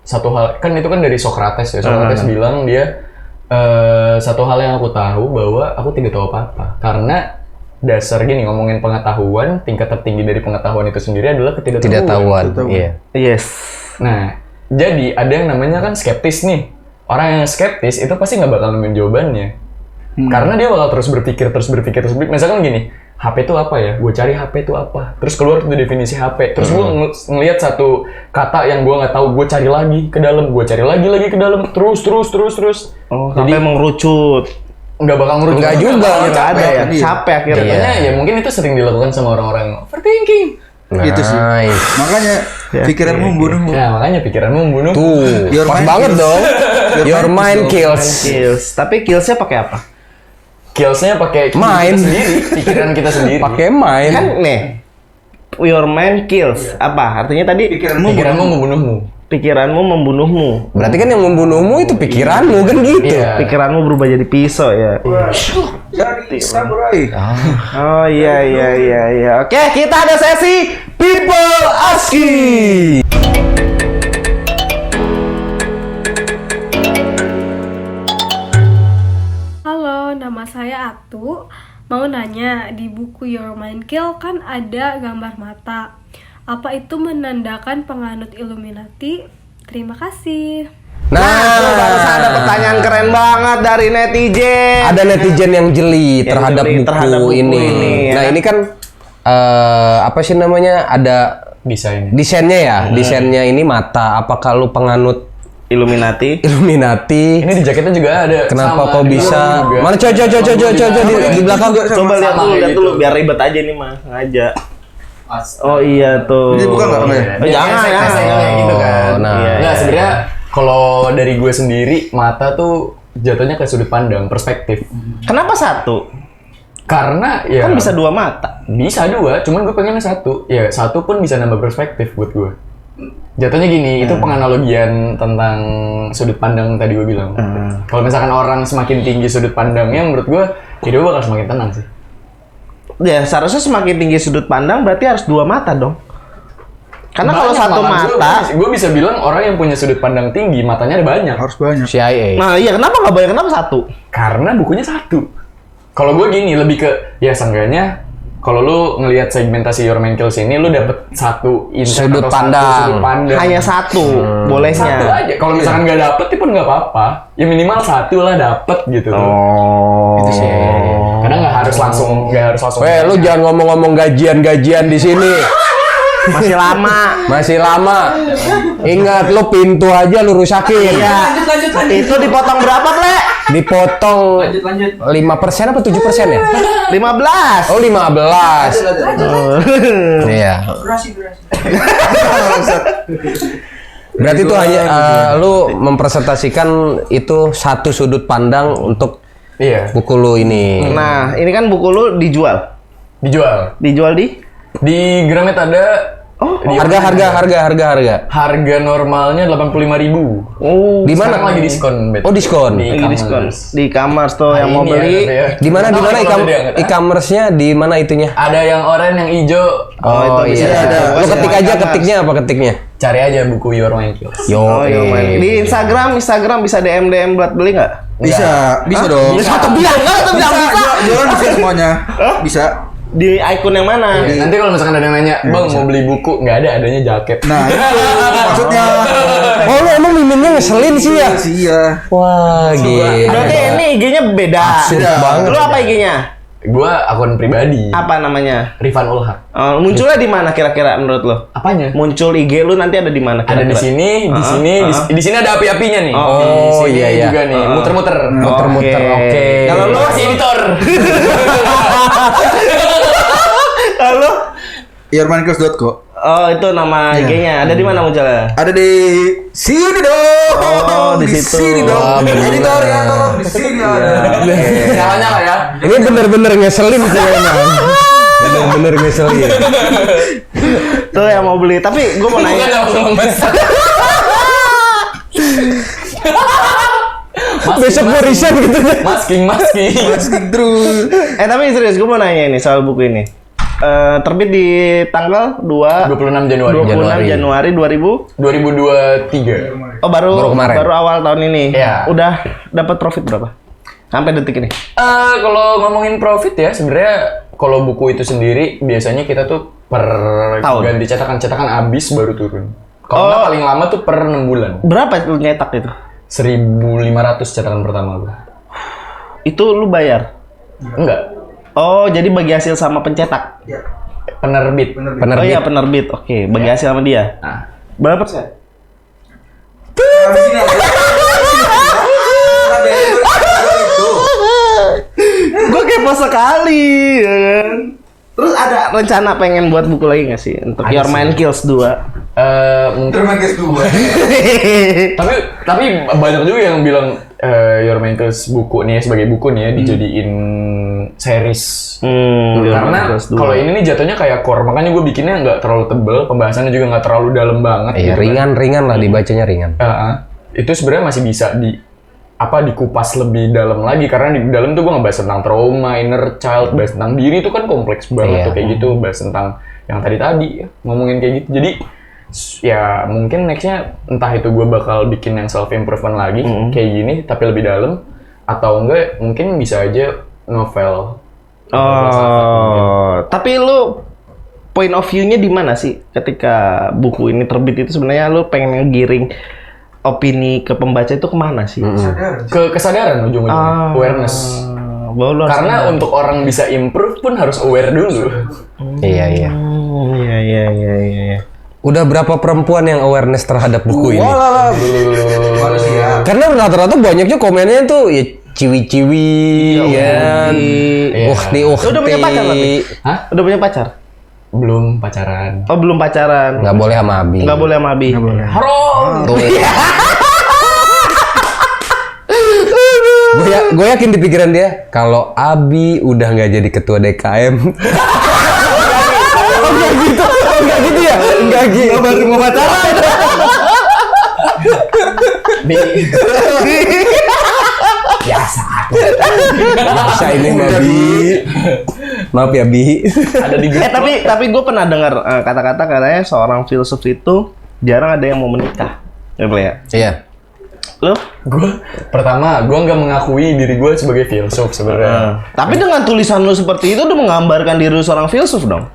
Speaker 1: satu hal, kan itu kan dari Socrates ya. Socrates bilang dia satu hal yang aku tahu bahwa aku tidak tahu apa-apa. Karena dasar gini, ngomongin pengetahuan, tingkat tertinggi dari pengetahuan itu sendiri adalah ketidaktahuan.
Speaker 2: Iya.
Speaker 3: Yes.
Speaker 1: Nah, jadi ada yang namanya kan skeptis nih. Orang yang skeptis itu pasti nggak bakal nemuin jawabannya. Karena dia bakal terus berpikir. Misalkan gini, HP itu apa ya? Gue cari HP itu apa. Terus keluar tuh definisi HP. Terus gue ngelihat satu kata yang gue nggak tahu. Gue cari lagi ke dalam. Gue cari lagi ke dalam. Terus.
Speaker 3: Oh, jadi mengerucut.
Speaker 1: Nggak bakal ngerucut.
Speaker 2: Nggak juga.
Speaker 3: Nggak ada ya. Capek akhirnya.
Speaker 1: Jadinya ya mungkin itu sering dilakukan sama orang-orang overthinking.
Speaker 4: Itu sih. Makanya pikiranmu membunuhmu.
Speaker 1: Nah, makanya pikiranmu membunuh.
Speaker 2: Tuh,
Speaker 4: Your
Speaker 2: pas
Speaker 4: mind
Speaker 2: banget
Speaker 4: kills.
Speaker 2: dong. Your mind kills.
Speaker 3: Tapi killsnya pakai apa?
Speaker 1: Killsnya pakai
Speaker 2: Mind.
Speaker 1: kita sendiri, pikiran kita sendiri.
Speaker 2: Pakai mind.
Speaker 3: Kan nih, your mind kills. Apa? Artinya tadi
Speaker 1: Pikiranmu membunuhmu.
Speaker 3: pikiranmu membunuhmu.
Speaker 2: Berarti kan yang membunuhmu itu pikiranmu kan gitu.
Speaker 1: Iya.
Speaker 3: Pikiranmu berubah jadi pisau ya.
Speaker 4: Jadi samurai.
Speaker 3: Oh iya. Oke, kita ada sesi People Asking.
Speaker 6: Halo, nama saya Atu. Mau nanya, di buku Your Mind Kill kan ada gambar mata. Apa itu menandakan penganut Illuminati? Terima kasih.
Speaker 3: Nah, barusan ada pertanyaan keren banget dari netizen.
Speaker 2: Ada netizen yang jeli
Speaker 3: Yang
Speaker 2: terhadap
Speaker 3: jeli
Speaker 2: buku,
Speaker 3: terhadap buku
Speaker 2: ini.
Speaker 3: ini, ya.
Speaker 2: Nah, ini kan apa sih namanya, ada desainnya ya, desainnya ini mata. Apakah lu penganut
Speaker 3: Illuminati?
Speaker 2: Illuminati?
Speaker 1: Ini di jaketnya juga ada.
Speaker 2: Kenapa
Speaker 1: sama,
Speaker 2: kok
Speaker 1: di
Speaker 2: bisa?
Speaker 1: luar juga.
Speaker 2: Mana coba di belakang.
Speaker 3: Coba lihat
Speaker 1: sama
Speaker 3: dulu,
Speaker 1: kayak
Speaker 3: lihat
Speaker 1: gitu.
Speaker 3: dulu biar ribet aja nih mah, ngajak. Oh iya tuh.
Speaker 4: Ini bukan nggak?
Speaker 3: Oh, jangan.
Speaker 1: Kayak gitu kan.
Speaker 2: Oh, nah.
Speaker 1: Nah, sebenarnya kalau dari gue sendiri, mata tuh jatuhnya ke sudut pandang, perspektif.
Speaker 3: Kenapa satu?
Speaker 1: Karena ya
Speaker 3: Kan bisa dua mata.
Speaker 1: bisa dua, cuman gue pengennya satu. Ya satu pun bisa nambah perspektif buat gue. Jatuhnya gini, itu penganalogian tentang sudut pandang tadi gue bilang. Kalau misalkan orang semakin tinggi sudut pandangnya, menurut gue hidup bakal semakin tenang sih.
Speaker 3: Ya seharusnya semakin tinggi sudut pandang berarti harus dua mata dong. Karena kalau
Speaker 1: Banyak,
Speaker 3: satu
Speaker 1: malah
Speaker 3: mata,
Speaker 1: gue bisa bilang orang yang punya sudut pandang tinggi, matanya ada banyak.
Speaker 4: Harus banyak.
Speaker 2: CIA.
Speaker 3: nah iya kenapa nggak banyak, kenapa satu?
Speaker 1: Karena bukunya satu. Kalau gue gini, lebih ke ya seenggaknya kalau lu ngelihat segmentasi Your Man Kills ini, lu dapet satu insight
Speaker 2: Sudut
Speaker 1: atau
Speaker 2: pandang.
Speaker 1: satu sudut pandang.
Speaker 3: Hanya satu, bolehnya.
Speaker 1: Satu aja. Kalau misalkan nggak dapet, ya pun nggak apa-apa. Ya minimal satu lah dapet gitu tuh.
Speaker 3: Oh.
Speaker 1: Itu sih. Kadang nggak harus langsung.
Speaker 2: Weh, lu jangan ngomong-ngomong gajian-gajian di sini.
Speaker 3: Masih lama.
Speaker 2: Masih lama. Ingat, lu pintu aja lu rusakin.
Speaker 3: Iya. Itu dipotong berapa, Ple?
Speaker 2: Dipotong 5% apa 7% ya?
Speaker 3: 15.
Speaker 2: Oh, 15. Iya. Berarti itu hanya lu mempresentasikan itu satu sudut pandang untuk
Speaker 1: Iya.
Speaker 2: buku lu ini.
Speaker 3: Nah, ini kan buku lu dijual.
Speaker 1: Dijual.
Speaker 3: Dijual di?
Speaker 1: Di Gramet ada.
Speaker 3: Oh,
Speaker 2: Harga.
Speaker 1: Harga normalnya 85.000.
Speaker 3: Oh,
Speaker 2: Di mana?
Speaker 1: Sekarang lagi diskon. Bet.
Speaker 2: Oh, diskon.
Speaker 1: Di
Speaker 3: lagi diskon.
Speaker 1: e-commerce.
Speaker 3: Di e-commerce tuh yang mau
Speaker 1: Ini
Speaker 3: beli.
Speaker 1: ya, ya.
Speaker 2: Di mana
Speaker 1: Tahu kalau ada yang nggak?
Speaker 2: e-commerce-nya di mana itunya?
Speaker 1: Ada yang oranye, yang hijau.
Speaker 2: Oh,
Speaker 3: itu
Speaker 2: iya.
Speaker 3: bisa ada.
Speaker 2: Lu ketik aja ketiknya apa ketiknya?
Speaker 1: Cari aja buku Your Man Kills.
Speaker 3: Oh, iya, main. Di Instagram bisa DM buat beli nggak?
Speaker 4: Bisa dong.
Speaker 3: Bisa tuh bilang,
Speaker 4: Jualan bisa semuanya. Bisa.
Speaker 3: Di akun yang mana?
Speaker 1: Iya, nanti kalau misalkan ada yang nanya, Bang mau beli buku, nggak ada, adanya jaket.
Speaker 4: Nah, itu maksudnya.
Speaker 2: Oh, lu emang miminnya ngeselin sih ya?
Speaker 4: Iya.
Speaker 2: Wah, gitu.
Speaker 3: Berarti ini IG-nya beda.
Speaker 2: Absurd banget.
Speaker 3: Lu apa IG-nya?
Speaker 1: Gua akun pribadi.
Speaker 3: Apa namanya?
Speaker 1: Rifan Ulhak.
Speaker 3: Munculnya di mana kira-kira menurut lo?
Speaker 1: Apanya?
Speaker 3: Muncul IG lu nanti ada di mana
Speaker 1: Ada
Speaker 3: kira-kira?
Speaker 1: di sini, di sini ada api-apinya nih.
Speaker 2: Oh,
Speaker 1: di sini
Speaker 2: iya, iya.
Speaker 1: juga nih, muter-muter.
Speaker 2: Muter-muter, oke.
Speaker 3: Kalau lu
Speaker 1: Masih editor.
Speaker 3: Halo?
Speaker 4: Yourmankills.co.
Speaker 3: Oh, itu nama IG-nya. Ada di mana munculnya?
Speaker 4: Ada di sini dong.
Speaker 3: Oh, di situ.
Speaker 4: sini dong.
Speaker 2: Wah, bener.
Speaker 4: Editornya tolong di sini ada.
Speaker 1: Nyala ya.
Speaker 2: Ini bener-bener ngeselin sih emang. Bener-bener ngeselin.
Speaker 3: Tuh yang mau beli. Tapi gue mau
Speaker 1: Bukan
Speaker 3: nanya.
Speaker 1: sama Mas.
Speaker 2: Besok gue resign gitu.
Speaker 1: Masking.
Speaker 4: Masking terus.
Speaker 3: Tapi serius gue mau nanya ini soal buku ini. Terbit di tanggal
Speaker 1: 26 Januari.
Speaker 3: 26 Januari
Speaker 1: 2023.
Speaker 3: Oh baru
Speaker 2: kemarin.
Speaker 3: baru awal tahun ini.
Speaker 1: Iya.
Speaker 3: Udah dapat profit berapa? Sampai detik ini.
Speaker 1: Kalau ngomongin profit ya, sebenarnya kalau buku itu sendiri biasanya kita tuh per
Speaker 3: Tahun.
Speaker 1: ganti cetakan habis baru turun. Kalau nggak paling lama tuh per 6 bulan.
Speaker 3: Berapa lu nyetak itu?
Speaker 1: 1.500 cetakan pertama gua.
Speaker 3: Itu lu bayar?
Speaker 1: Enggak.
Speaker 3: Oh, jadi bagi hasil sama pencetak?
Speaker 1: Penerbit.
Speaker 3: Oh iya, penerbit. Oke, bagi hasil sama dia.
Speaker 1: Nah,
Speaker 3: Berapa persen? Gue kepo sekali, ya kan? Terus ada rencana pengen buat buku lagi nggak sih untuk
Speaker 1: Ada
Speaker 3: Your
Speaker 1: sih.
Speaker 3: Man Kills 2?
Speaker 1: mungkin
Speaker 4: Yourmankills 2.
Speaker 1: tapi banyak juga yang bilang Your Man Kills buku nih sebagai buku nih ya dijadiin series.
Speaker 3: Your Man
Speaker 1: Karena
Speaker 3: Kills 2.
Speaker 1: kalau ini nih jatuhnya kayak core, makanya gue bikinnya nggak terlalu tebel, pembahasannya juga nggak terlalu dalam banget.
Speaker 2: Iya,
Speaker 1: gitu kan.
Speaker 2: ringan lah dibacanya ringan.
Speaker 1: Itu sebenarnya masih bisa dikupas lebih dalam lagi, karena di dalam tuh gue ngebahas tentang trauma, inner child, bahas tentang diri itu kan kompleks banget
Speaker 2: Iya.
Speaker 1: tuh kayak gitu, bahas tentang yang tadi ya, ngomongin kayak gitu. Jadi ya mungkin nextnya entah itu gue bakal bikin yang self improvement lagi kayak gini tapi lebih dalam, atau enggak mungkin bisa aja novel.
Speaker 3: Tapi lu point of view-nya di mana sih ketika buku ini terbit itu sebenarnya lu pengen ngegiring opini ke pembaca itu kemana sih?
Speaker 1: Ke kesadaran ujung-ujungnya, awareness.
Speaker 3: bahwa lu harus
Speaker 1: Karena
Speaker 3: sadar.
Speaker 1: untuk orang bisa improve pun harus aware dulu.
Speaker 2: Iya.
Speaker 3: Iya.
Speaker 2: Udah berapa perempuan yang awareness terhadap buku ini?
Speaker 4: Manusia.
Speaker 2: Karena rata-rata banyaknya komennya tuh ya ciwi-ciwi kan. Ukti.
Speaker 3: Lu udah punya pacar tapi?
Speaker 1: Hah?
Speaker 3: Udah punya pacar?
Speaker 1: Belum pacaran.
Speaker 3: Oh, belum pacaran.
Speaker 2: Nggak boleh sama Abi.
Speaker 3: Nggak boleh sama Abi.
Speaker 1: Haram.
Speaker 2: Tuh. Gue yakin di pikiran dia kalau Abi udah nggak jadi ketua DKM. Enggak gitu ya? Enggak gitu.
Speaker 3: Baru mau pacaran.
Speaker 2: Biasa ini Abi. Maaf ya Bi.
Speaker 1: Ada di grup.
Speaker 3: Tapi gue pernah dengar kata-kata katanya seorang filsuf itu jarang ada yang mau menikah. Ya.
Speaker 2: Iya.
Speaker 3: Lo?
Speaker 1: Pertama, gue nggak mengakui diri gue sebagai filsuf sebenarnya.
Speaker 3: Tapi dengan tulisan lu seperti itu udah menggambarkan diri lu seorang filsuf dong.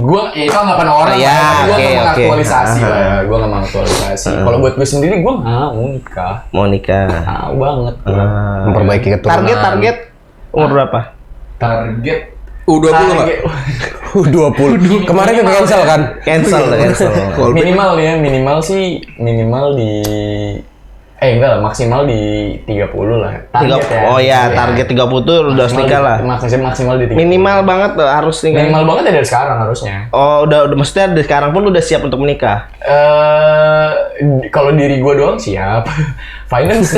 Speaker 1: Gue itu anggapan orang.
Speaker 3: Iya,
Speaker 1: Gue
Speaker 3: oke,
Speaker 1: nggak
Speaker 3: oke.
Speaker 1: mengaktualisasi lah. Gue nggak mengaktualisasi. Kalau buat gue sendiri, gue mau nikah.
Speaker 3: Mau nikah.
Speaker 1: Mau banget. Gua.
Speaker 2: Memperbaiki keturunan.
Speaker 3: Target umur berapa?
Speaker 1: Target
Speaker 4: U20 nggak?
Speaker 2: 20. Kemarin ke cancel kan?
Speaker 3: Cancel.
Speaker 1: minimal ya, minimal di enggak lah, maksimal di 30 lah. Target ya.
Speaker 3: Oh ya, target 30 tuh udah harus nikah lah.
Speaker 1: Maksimal di 30.
Speaker 3: Minimal banget tuh harus nikah.
Speaker 1: Minimal banget ya dari sekarang harusnya.
Speaker 3: Oh, udah maksudnya dari sekarang pun lu udah siap untuk menikah.
Speaker 1: Kalau diri gue doang siap. Finance.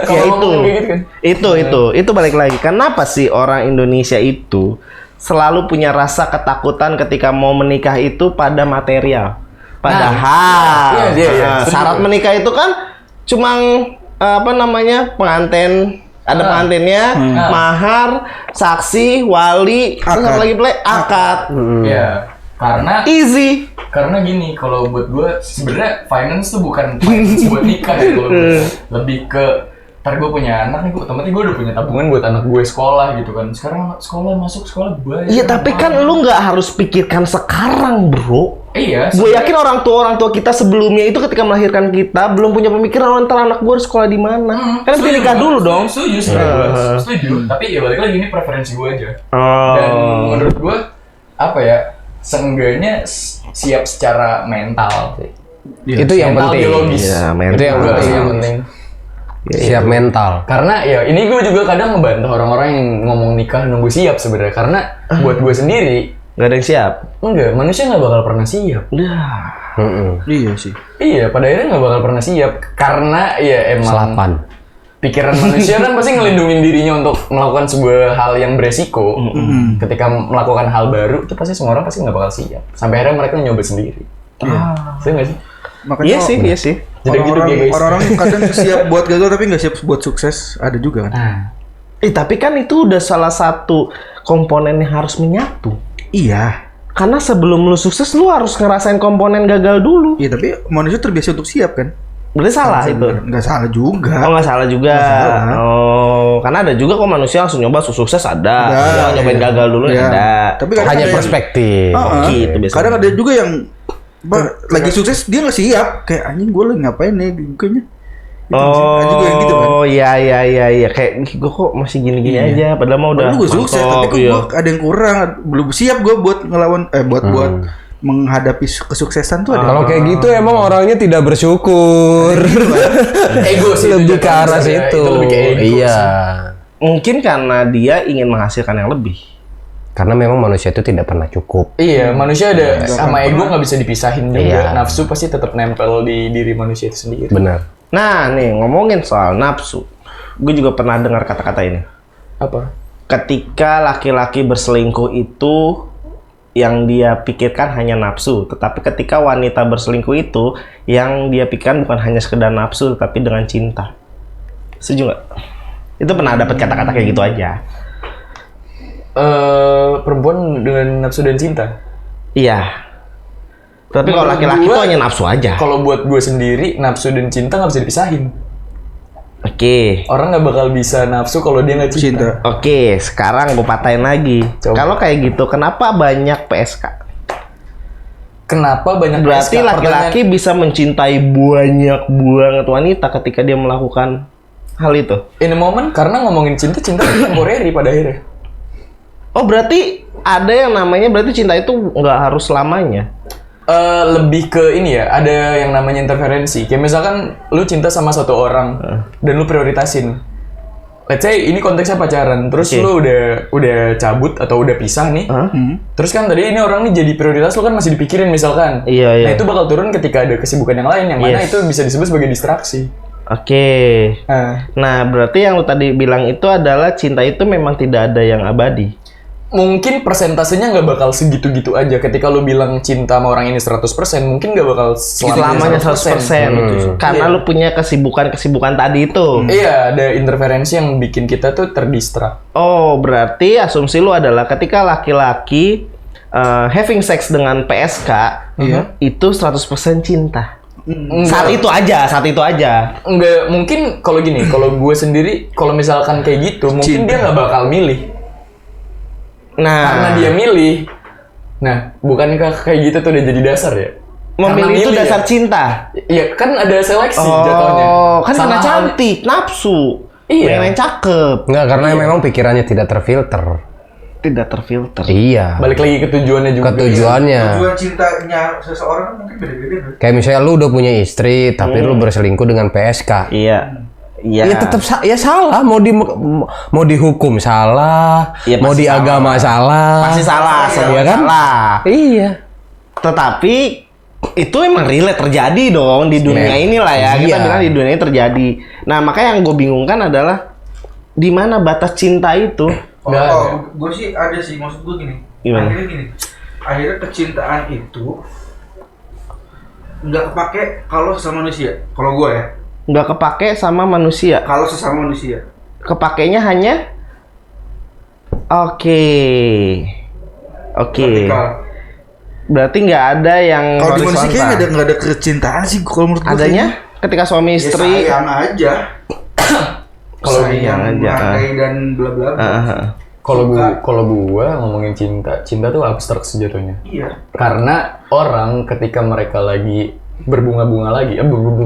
Speaker 3: Ya itu.
Speaker 1: Kayak gitu kan.
Speaker 3: Itu balik lagi. Kenapa sih orang Indonesia itu selalu punya rasa ketakutan ketika mau menikah itu pada material? Padahal
Speaker 1: iya.
Speaker 3: syarat menikah itu kan cuma pengantin, ada pengantinnya, mahar, saksi, wali, terus apa lagi akad.
Speaker 1: Iya. Karena
Speaker 3: Easy.
Speaker 1: Karena gini, kalau buat gue sebenarnya finance tuh bukan finance buat nikah ya, kalau gue. Lebih ke ntar gue punya anak nih, otomatis gue udah punya tabungan buat anak gue sekolah gitu kan. Sekarang masuk sekolah banyak.
Speaker 3: Iya, tapi kan lu nggak harus pikirkan sekarang, bro.
Speaker 1: Iya.
Speaker 3: Gue yakin orang tua kita sebelumnya itu ketika melahirkan kita belum punya pemikiran ntar anak gue sekolah di mana. Kan mesti nikah dulu dong.
Speaker 1: Setuju. Tapi ya balik lagi ini preferensi gue aja. Dan menurut gue apa ya? Seenggaknya siap secara mental sih.
Speaker 2: Itu yang
Speaker 1: Mental,
Speaker 2: penting.
Speaker 1: biologis.
Speaker 3: Iya,
Speaker 2: Itu yang penting. Siap mental.
Speaker 1: Karena ya ini gue juga kadang ngebantah orang-orang yang ngomong nikah nunggu siap sebenarnya. Karena buat gue sendiri
Speaker 3: Nggak ada yang siap.
Speaker 1: enggak, manusia nggak bakal pernah siap.
Speaker 4: Iya sih.
Speaker 1: Iya, pada akhirnya nggak bakal pernah siap karena ya emang
Speaker 2: Selapan.
Speaker 1: pikiran manusia kan pasti ngelindungin dirinya untuk melakukan sebuah hal yang beresiko. Ketika melakukan hal baru itu pasti semua orang pasti nggak bakal siap. Sampai akhirnya mereka nyoba sendiri. Saya nggak sih?
Speaker 4: Makanya
Speaker 3: Iya sih.
Speaker 1: Jadi gitu guys.
Speaker 4: orang kadang siap buat gagal tapi nggak siap buat sukses. Ada juga kan?
Speaker 3: Tapi kan itu udah salah satu komponen yang harus menyatu.
Speaker 4: Iya.
Speaker 3: Karena sebelum lu sukses, lu harus ngerasain komponen gagal dulu.
Speaker 4: Iya, tapi manusia terbiasa untuk siap kan?
Speaker 3: Berarti salah itu.
Speaker 4: Nggak salah juga.
Speaker 3: Oh, nggak salah juga.
Speaker 4: salah.
Speaker 3: Oh, karena ada juga kok manusia langsung nyoba sukses ada. Yang nyobain
Speaker 4: iya.
Speaker 3: gagal dulu
Speaker 4: Iya.
Speaker 3: ada.
Speaker 4: Tapi kadang
Speaker 2: Hanya
Speaker 4: ada yang-
Speaker 2: perspektif.
Speaker 3: Gitu biasanya.
Speaker 4: Kadang ada juga yang lagi sukses dia nggak siap. Kayak anjing gue lagi ngapain nih bukannya. Ada juga yang gitu kan.
Speaker 3: Oh iya. Kayak gue kok masih gini-gini aja. Padahal mau udah
Speaker 4: Padahal gue sukses tapi kok
Speaker 3: iya.
Speaker 4: gue ada yang kurang. Belum siap gue buat ngelawan buat menghadapi kesuksesan tuh ada.
Speaker 2: Kalau kayak gitu emang orangnya tidak bersyukur.
Speaker 1: Ego sih.
Speaker 2: Lebih
Speaker 1: itu
Speaker 2: ke arah
Speaker 1: jatuhnya.
Speaker 2: situ.
Speaker 1: Itu lebih ke ego
Speaker 2: Iya.
Speaker 1: sih.
Speaker 3: Mungkin karena dia ingin menghasilkan yang lebih.
Speaker 2: Karena memang manusia itu tidak pernah cukup.
Speaker 1: Iya, manusia ada sama ego nggak bisa dipisahin juga.
Speaker 2: Iya.
Speaker 1: Nafsu pasti tetap nempel di diri manusia itu sendiri.
Speaker 2: Benar.
Speaker 3: Nah, nih ngomongin soal nafsu. Gue juga pernah dengar kata-kata ini.
Speaker 1: Apa?
Speaker 3: Ketika laki-laki berselingkuh itu yang dia pikirkan hanya nafsu, tetapi ketika wanita berselingkuh itu yang dia pikirkan bukan hanya sekedar nafsu, tapi dengan cinta. Setuju nggak? Itu pernah dapat kata-kata kayak gitu aja.
Speaker 1: Perempuan dengan nafsu dan cinta.
Speaker 3: Iya. Tapi kalau
Speaker 1: Menurut
Speaker 3: laki-laki itu
Speaker 1: gua,
Speaker 3: hanya nafsu aja.
Speaker 1: Kalau buat gue sendiri, nafsu dan cinta nggak bisa dipisahin.
Speaker 3: Oke.
Speaker 1: Orang nggak bakal bisa nafsu kalau dia nggak cinta.
Speaker 3: Oke, sekarang gue patahin lagi.
Speaker 1: Coba.
Speaker 3: Kalau kayak gitu, kenapa banyak PSK?
Speaker 1: Kenapa banyak
Speaker 3: Berarti
Speaker 1: PSK?
Speaker 3: laki-laki bisa mencintai banyak banget wanita ketika dia melakukan hal itu?
Speaker 1: In a moment, karena ngomongin cinta itu temporary pada akhirnya.
Speaker 3: Oh berarti ada yang namanya berarti cinta itu nggak harus selamanya.
Speaker 1: Lebih ke ini ya, ada yang namanya interferensi. Kayak misalkan lu cinta sama satu orang dan lu prioritasin. Let's say ini konteksnya pacaran, terus lu udah cabut atau udah pisah nih. Terus kan tadi ini orang nih jadi prioritas lu kan masih dipikirin misalkan.
Speaker 3: Iya.
Speaker 1: Nah itu bakal turun ketika ada kesibukan yang lain yang mana itu bisa disebut sebagai distraksi.
Speaker 3: Oke. Nah berarti yang lu tadi bilang itu adalah cinta itu memang tidak ada yang abadi.
Speaker 1: Mungkin persentasenya nggak bakal segitu-gitu aja. Ketika lu bilang cinta sama orang ini 100%, mungkin nggak bakal
Speaker 3: selamanya 100%. Karena lu punya kesibukan tadi itu.
Speaker 1: Iya, ada interferensi yang bikin kita tuh terdistrak.
Speaker 3: Oh, berarti asumsi lu adalah ketika laki-laki having sex dengan PSK, itu 100% cinta. Saat itu aja.
Speaker 1: Enggak, mungkin kalau gini, kalau gue sendiri, kalau misalkan kayak gitu, mungkin dia nggak bakal milih.
Speaker 3: Nah,
Speaker 1: Karena dia milih. Nah, bukankah kayak gitu tuh udah jadi dasar ya?
Speaker 3: memilih itu dasar cinta.
Speaker 1: Iya, kan ada seleksi jatuhnya.
Speaker 3: Oh, kan
Speaker 1: Sama
Speaker 3: karena cantik, nafsu.
Speaker 1: Iya.
Speaker 3: Yang cakep.
Speaker 2: Enggak, karena memang pikirannya tidak terfilter.
Speaker 3: Tidak terfilter.
Speaker 2: Iya.
Speaker 1: Balik lagi ke tujuannya juga.
Speaker 2: Tujuannya.
Speaker 4: Tujuan cintanya seseorang kan mungkin beda-beda kan.
Speaker 2: Kayak misalnya lu udah punya istri, tapi lu berselingkuh dengan PSK.
Speaker 3: Iya.
Speaker 2: Ya tetap ya salah, mau dihukum salah,
Speaker 3: Ya,
Speaker 2: mau di
Speaker 3: pasti
Speaker 2: agama salah.
Speaker 3: Pasti salah,
Speaker 2: Iya kan?
Speaker 3: salah.
Speaker 2: Iya.
Speaker 3: Tetapi itu emang relate terjadi dong di dunia inilah ya. Kita
Speaker 2: Iya.
Speaker 3: bilang di dunia ini terjadi. Nah, makanya yang gue bingungkan adalah di mana batas cinta itu.
Speaker 4: Gue sih ada sih, maksud gue gini.
Speaker 3: Gimana?
Speaker 4: Akhirnya kecintaan itu nggak kepake kalau sesama manusia. Kalau gue ya.
Speaker 3: Nggak kepake sama manusia.
Speaker 4: Kalau sesama manusia.
Speaker 3: Kepakainya hanya Oke.
Speaker 4: Vertikal.
Speaker 3: Berarti nggak ada yang
Speaker 4: Kalau di manusia
Speaker 3: horizontal.
Speaker 4: kayaknya nggak ada kecintaan sih kalau menurut gue.
Speaker 3: Adanya ketika suami
Speaker 4: Ya,
Speaker 3: istri.
Speaker 4: sayang aja.
Speaker 1: Kalau
Speaker 4: sayang
Speaker 3: aja.
Speaker 4: menghargai dan bla bla bla.
Speaker 1: Kalau gua ngomongin cinta tuh abstrak sejatuhnya.
Speaker 4: Iya.
Speaker 1: Karena orang ketika mereka lagi berbunga-bunga lagi,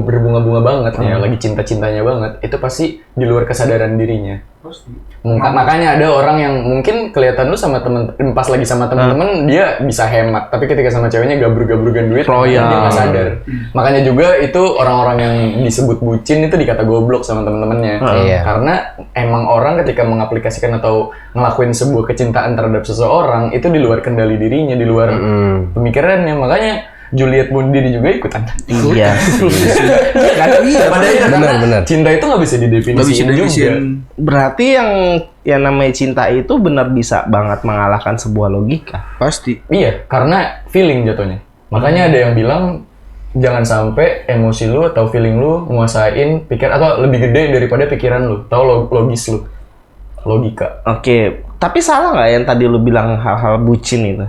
Speaker 1: berbunga-bunga banget ya, lagi cinta-cintanya banget, itu pasti di luar kesadaran dirinya.
Speaker 4: Pasti.
Speaker 1: Makanya ada orang yang mungkin kelihatan lu sama pas lagi sama temen-temen dia bisa hemat, tapi ketika sama ceweknya gabrug-gabrugan duit, dia nggak sadar. Makanya juga itu orang-orang yang disebut bucin itu dikata goblok sama temen-temennya. Karena emang orang ketika mengaplikasikan atau ngelakuin sebuah kecintaan terhadap seseorang itu di luar kendali dirinya, di luar pemikirannya. Makanya Juliet Bundini juga ikutan.
Speaker 3: Iya.
Speaker 2: Benar.
Speaker 1: Cinta itu nggak bisa didefinisikan juga.
Speaker 3: Berarti yang namanya cinta itu benar bisa banget mengalahkan sebuah logika.
Speaker 4: Pasti.
Speaker 1: Iya, karena feeling jatuhnya. Makanya ada yang bilang jangan sampai emosi lu atau feeling lu nguasain atau lebih gede daripada pikiran lu, atau logis lu. Logika.
Speaker 3: Oke, tapi salah nggak yang tadi lu bilang hal-hal bucin itu?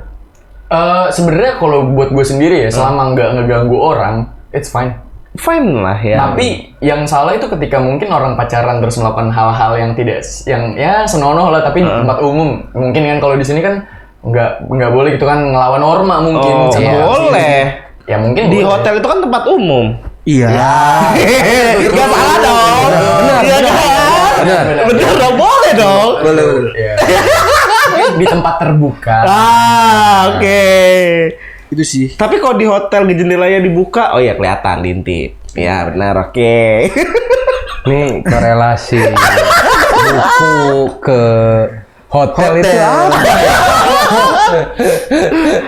Speaker 1: Sebenarnya kalau buat gue sendiri ya, selama nggak ngeganggu orang, it's fine.
Speaker 3: Fine lah ya.
Speaker 1: Tapi yang salah itu ketika mungkin orang pacaran terus melakukan hal-hal yang ya senonoh lah, tapi di tempat umum. Mungkin kan kalau di sini kan nggak boleh gitu kan, ngelawan norma mungkin.
Speaker 3: Boleh.
Speaker 1: Ya mungkin
Speaker 3: Di
Speaker 1: boleh.
Speaker 3: hotel itu kan tempat umum.
Speaker 4: Iya.
Speaker 3: Gak salah dong. Benar dong, boleh dong.
Speaker 4: Boleh.
Speaker 1: Iya. Di tempat terbuka.
Speaker 3: Oke.
Speaker 4: Itu sih.
Speaker 3: Tapi kalau di hotel di jendelanya dibuka, oh ya kelihatan diintip. Ya benar, oke.
Speaker 2: Nih korelasi buku ke hotel itu apa?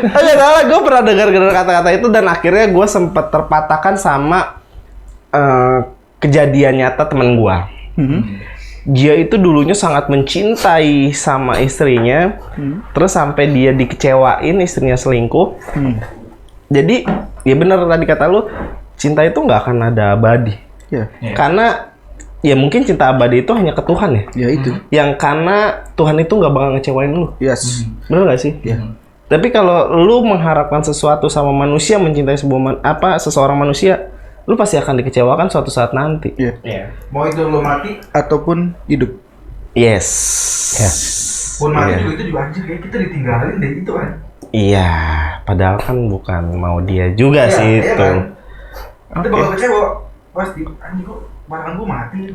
Speaker 3: Oke, gue pernah dengar kata-kata itu dan akhirnya gue sempat terpatahkan sama kejadian nyata teman gue. Dia itu dulunya sangat mencintai sama istrinya, terus sampai dia dikecewain istrinya selingkuh. Jadi ya benar tadi kata lu, cinta itu nggak akan ada abadi.
Speaker 4: Iya.
Speaker 3: Karena ya mungkin cinta abadi itu hanya ke Tuhan ya.
Speaker 4: Ya itu.
Speaker 3: Yang karena Tuhan itu nggak bakal ngecewain lu.
Speaker 4: Yes.
Speaker 3: Bener nggak sih?
Speaker 4: Iya.
Speaker 3: Tapi kalau lu mengharapkan sesuatu sama manusia, mencintai seseorang manusia, lu pasti akan dikecewakan suatu saat nanti.
Speaker 4: Iya. Mau itu lo mati ataupun hidup.
Speaker 3: Yes.
Speaker 4: Pun mati juga itu juga anjir kayak kita ditinggalin deh gitu kan.
Speaker 3: Iya, padahal kan bukan mau dia juga sih itu.
Speaker 4: Kan? Kita bakal kecewa pasti. Anjir kok barang gua mati.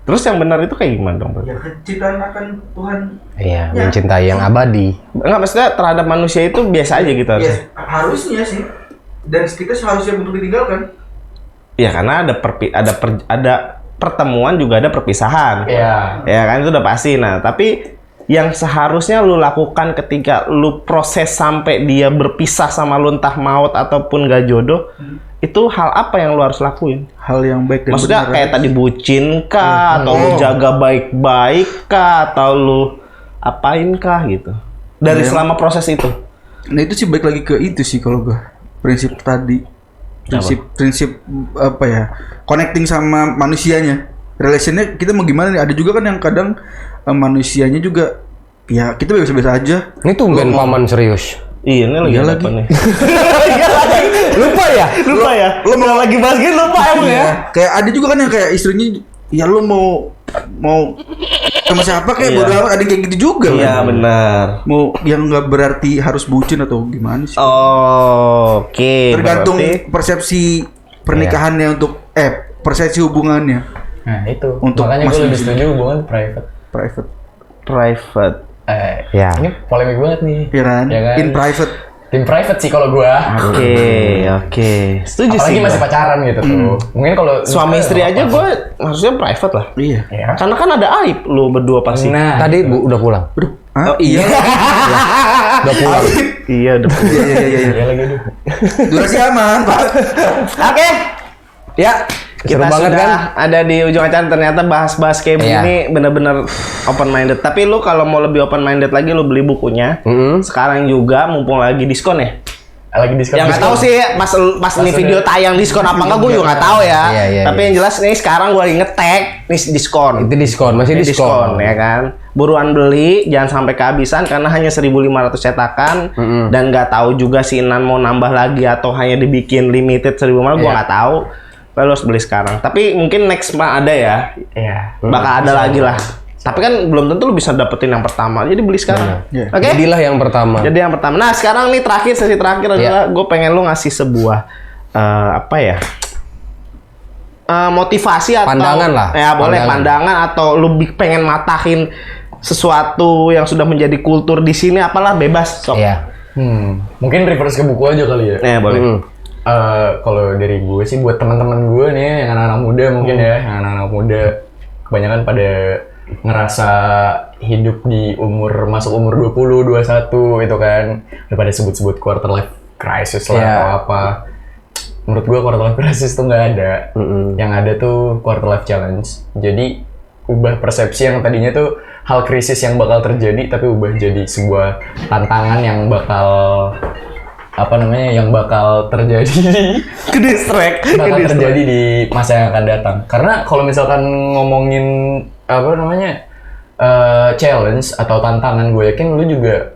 Speaker 3: Terus yang benar itu kayak gimana dong?
Speaker 4: Ya ciptaan akan Tuhan.
Speaker 2: Iya, mencintai yang abadi.
Speaker 3: Enggak, maksudnya terhadap manusia itu biasa aja gitu harusnya.
Speaker 4: Ya, harusnya sih. Dan kita seharusnya untuk ditinggalkan.
Speaker 3: Ya karena ada pertemuan juga ada perpisahan.
Speaker 1: Iya.
Speaker 3: Ya kan itu udah pasti. Nah, tapi yang seharusnya lu lakukan ketika lu proses sampai dia berpisah sama lu entah maut ataupun gak jodoh, itu hal apa yang lu harus lakuin?
Speaker 4: Hal yang baik dan
Speaker 3: Maksudnya
Speaker 4: benar.
Speaker 3: kayak tadi bucin kah, atau lu jaga baik-baik kah, atau lu apain kah gitu. Dari selama proses itu.
Speaker 4: Nah itu sih balik lagi ke itu sih kalau gua. Prinsip tadi. Prinsip apa ya? Connecting sama manusianya. Relationnya kita mau gimana nih? Ada juga kan yang kadang manusianya juga ya kita biasa-biasa aja.
Speaker 2: Ini tumben paman serius.
Speaker 3: Iya, ini lagi
Speaker 4: Iya
Speaker 3: ada
Speaker 4: lagi.
Speaker 3: apa nih? Iya lagi.
Speaker 2: Lupa ya?
Speaker 3: Lupa ya? Lu mau lagi bahas gini lupa emang ya?
Speaker 4: Iya. Kayak ada juga kan yang kayak istrinya ya lu mau sama siapa kayak
Speaker 3: Iya.
Speaker 4: bodo amat, ada yang kayak gitu juga
Speaker 3: Iya,
Speaker 4: kan.
Speaker 3: benar.
Speaker 4: Mau yang nggak berarti harus bucin atau gimana sih?
Speaker 3: Oh, oke.
Speaker 4: Tergantung
Speaker 3: Berarti-
Speaker 4: persepsi pernikahannya untuk persepsi hubungannya
Speaker 1: Nah itu.
Speaker 4: Untuk
Speaker 1: Makanya gue lebih
Speaker 4: masing-masing.
Speaker 1: setuju hubungan private.
Speaker 4: private.
Speaker 2: Ya.
Speaker 1: Ini polemik banget nih.
Speaker 4: Ya kan?
Speaker 1: Ya kan?
Speaker 4: In private.
Speaker 1: Tim private sih kalau gua.
Speaker 3: Oke. Setuju
Speaker 1: Apalagi
Speaker 3: sih.
Speaker 1: masih
Speaker 3: gua.
Speaker 1: pacaran gitu tuh. Mungkin kalau
Speaker 3: Suami istri aja gue harusnya private lah.
Speaker 4: Iya.
Speaker 1: Ya.
Speaker 3: Karena kan ada aib lu berdua pasti.
Speaker 1: Nah,
Speaker 2: Tadi udah pulang.
Speaker 4: Aduh. Hah?
Speaker 3: Oh, iya.
Speaker 2: Udah pulang.
Speaker 3: Iya, udah.
Speaker 4: Iya.
Speaker 1: ya lagi aduh.
Speaker 4: Durasi aman, Pak.
Speaker 3: Oke.
Speaker 2: Ya, seru
Speaker 3: Kita
Speaker 2: banget
Speaker 3: sudah
Speaker 2: kan?
Speaker 3: ada di ujung acara, ternyata bahas-bahas kayak
Speaker 2: Iya.
Speaker 3: begini bener-bener open minded. Tapi lu kalau mau lebih open minded lagi lu beli bukunya. Sekarang juga mumpung lagi diskon ya.
Speaker 1: Lagi diskon.
Speaker 3: Ya nggak tahu sih pas ini video tayang diskon apa enggak gue juga nggak tahu ya.
Speaker 2: Iya,
Speaker 3: Tapi yang jelas nih sekarang gue lagi nge-tag nih diskon.
Speaker 2: Itu diskon, masih
Speaker 3: Ini
Speaker 2: diskon.
Speaker 3: ya kan. Buruan beli, jangan sampai kehabisan karena hanya 1.500 cetakan dan nggak tahu juga si Inan mau nambah lagi atau hanya dibikin limited 1.500 gue nggak tahu. Lalu harus beli sekarang. Tapi mungkin next mah ada ya.
Speaker 1: Iya.
Speaker 3: Bakal ada lagi lah. Tapi kan belum tentu lu bisa dapetin yang pertama. Jadi beli sekarang.
Speaker 4: Iya.
Speaker 3: Oke?
Speaker 2: Jadilah yang pertama.
Speaker 3: Jadi yang pertama. Nah sekarang nih terakhir, sesi terakhir adalah gue pengen lu ngasih sebuah apa ya? Motivasi atau
Speaker 2: Pandangan lah.
Speaker 3: Ya boleh pandangan atau lu pengen matahin sesuatu yang sudah menjadi kultur di sini, apalah bebas. Sok.
Speaker 2: Iya.
Speaker 1: Mungkin reverse ke buku aja kali ya.
Speaker 3: Ya boleh.
Speaker 1: Kalau dari gue sih buat teman-teman gue nih yang anak-anak muda mungkin ya, yang anak-anak muda kebanyakan pada ngerasa hidup di masuk umur 20, 21 itu kan udah pada sebut-sebut quarter life crisis lah
Speaker 2: Iya.
Speaker 1: atau apa. Menurut gue quarter life crisis tuh nggak ada. Yang ada tuh quarter life challenge. Jadi ubah persepsi yang tadinya tuh hal krisis yang bakal terjadi tapi ubah jadi sebuah tantangan yang bakal yang bakal terjadi bakal terjadi di masa yang akan datang. Karena kalau misalkan ngomongin challenge atau tantangan, gue yakin lu juga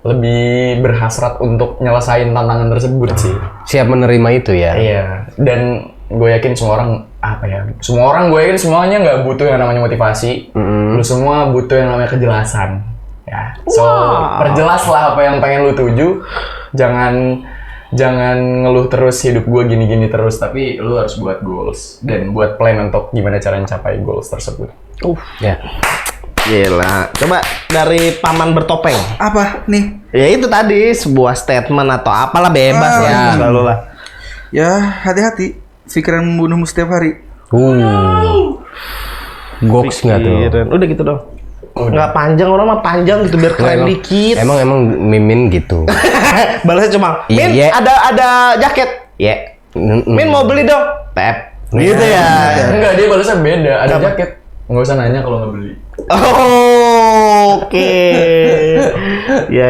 Speaker 1: lebih berhasrat untuk nyelesain tantangan tersebut sih.
Speaker 2: Siap menerima itu ya.
Speaker 1: Iya. Dan gue yakin semua orang gue yakin semuanya nggak butuh yang namanya motivasi. Lu semua butuh yang namanya kejelasan. Ya. So perjelaslah apa yang pengen lu tuju. Jangan ngeluh terus hidup gue gini-gini terus, tapi lu harus buat goals dan buat plan untuk gimana cara mencapai goals tersebut.
Speaker 2: Ya.
Speaker 3: Gila. Coba dari paman bertopeng.
Speaker 4: Apa nih?
Speaker 3: Ya itu tadi sebuah statement atau apalah bebas ya. Selalu lah.
Speaker 4: Ya hati-hati. Pikiran membunuhmu setiap hari.
Speaker 2: Goks nggak tuh?
Speaker 3: Pikiran. Udah gitu dong. Nggak panjang, orang mah panjang gitu biar keren
Speaker 2: Emang-
Speaker 3: dikit.
Speaker 2: Emang Mimin gitu.
Speaker 3: Balasnya cuma, Min
Speaker 2: Iya.
Speaker 3: ada jaket. Ya. Min mau beli dong. Tap. Gitu ya.
Speaker 1: Enggak, dia balasnya beda. Ada jaket. Nggak usah nanya kalau nggak beli.
Speaker 3: Oh, oke. Ya.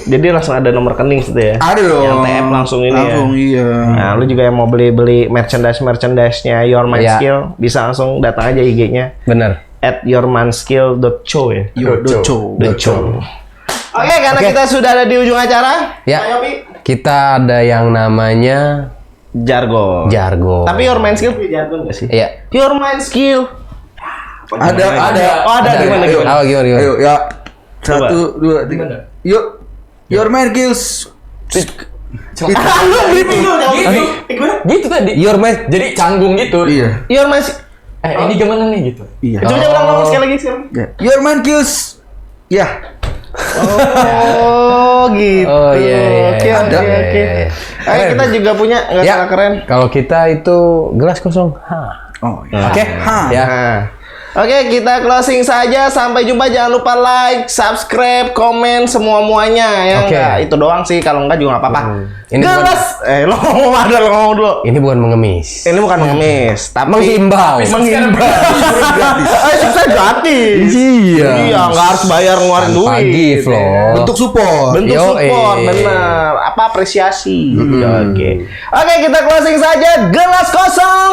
Speaker 3: Jadi langsung ada nomor rekening situ ya.
Speaker 4: Ada dong.
Speaker 3: Yang TM langsung ini
Speaker 4: Langsung
Speaker 3: ya.
Speaker 4: iya.
Speaker 3: Nah, lu juga yang mau beli merchandise-nya Your Mind
Speaker 2: Iya.
Speaker 3: Skill, bisa langsung datang aja IG-nya
Speaker 2: Bener.
Speaker 3: @yourmindskill.co ya.
Speaker 4: Yo, doco.
Speaker 3: Oke, karena kita sudah ada di ujung acara.
Speaker 2: Ya.
Speaker 3: Ayo, Pi.
Speaker 2: Kita ada yang namanya
Speaker 3: Jargon.
Speaker 2: jargon.
Speaker 3: Tapi Your Mind Skill punya jargon nggak sih?
Speaker 2: Iya.
Speaker 3: Your Mind Skill.
Speaker 4: Ada.
Speaker 3: Oh, ada gimana?
Speaker 2: Oh, gimana?
Speaker 4: Ayo ya. 1, 2, 3. Yuk. Your mind kills.
Speaker 1: Gitu tadi.
Speaker 2: Your mind.
Speaker 1: Jadi canggung gitu.
Speaker 4: Iya.
Speaker 3: Your Mind Skill.
Speaker 1: Ini gimana nih gitu?
Speaker 4: Iya.
Speaker 3: Coba ulang dong sekali lagi sekarang.
Speaker 4: Ya. Your man kills. Ya.
Speaker 3: Oh gitu.
Speaker 2: Oh iya.
Speaker 3: Oke.
Speaker 2: Ada.
Speaker 3: Ayo kita juga punya nggak
Speaker 2: Ya,
Speaker 3: salah keren.
Speaker 2: kalau kita itu gelas kosong.
Speaker 4: Oh, iya.
Speaker 2: Oke. Ya.
Speaker 3: Nah. Oke, kita closing saja. Sampai jumpa. Jangan lupa like, subscribe, komen semua-muanya ya.
Speaker 2: Oke.
Speaker 3: Enggak, itu doang sih. Kalau enggak juga nggak apa-apa.
Speaker 2: Ini
Speaker 3: Gelas. Lo ngomong dulu.
Speaker 2: Ini bukan mengemis.
Speaker 3: Ini bukan mengemis, tapi
Speaker 2: Menghimbau.
Speaker 3: Sukses gratis.
Speaker 2: Iya.
Speaker 3: Iya, nggak harus bayar ngeluarin
Speaker 2: Tanpa
Speaker 3: duit.
Speaker 2: gift loh.
Speaker 4: Bentuk support.
Speaker 3: Bentuk
Speaker 2: Yo,
Speaker 3: support, bener. Apa apresiasi. Oke, kita closing saja. Gelas kosong.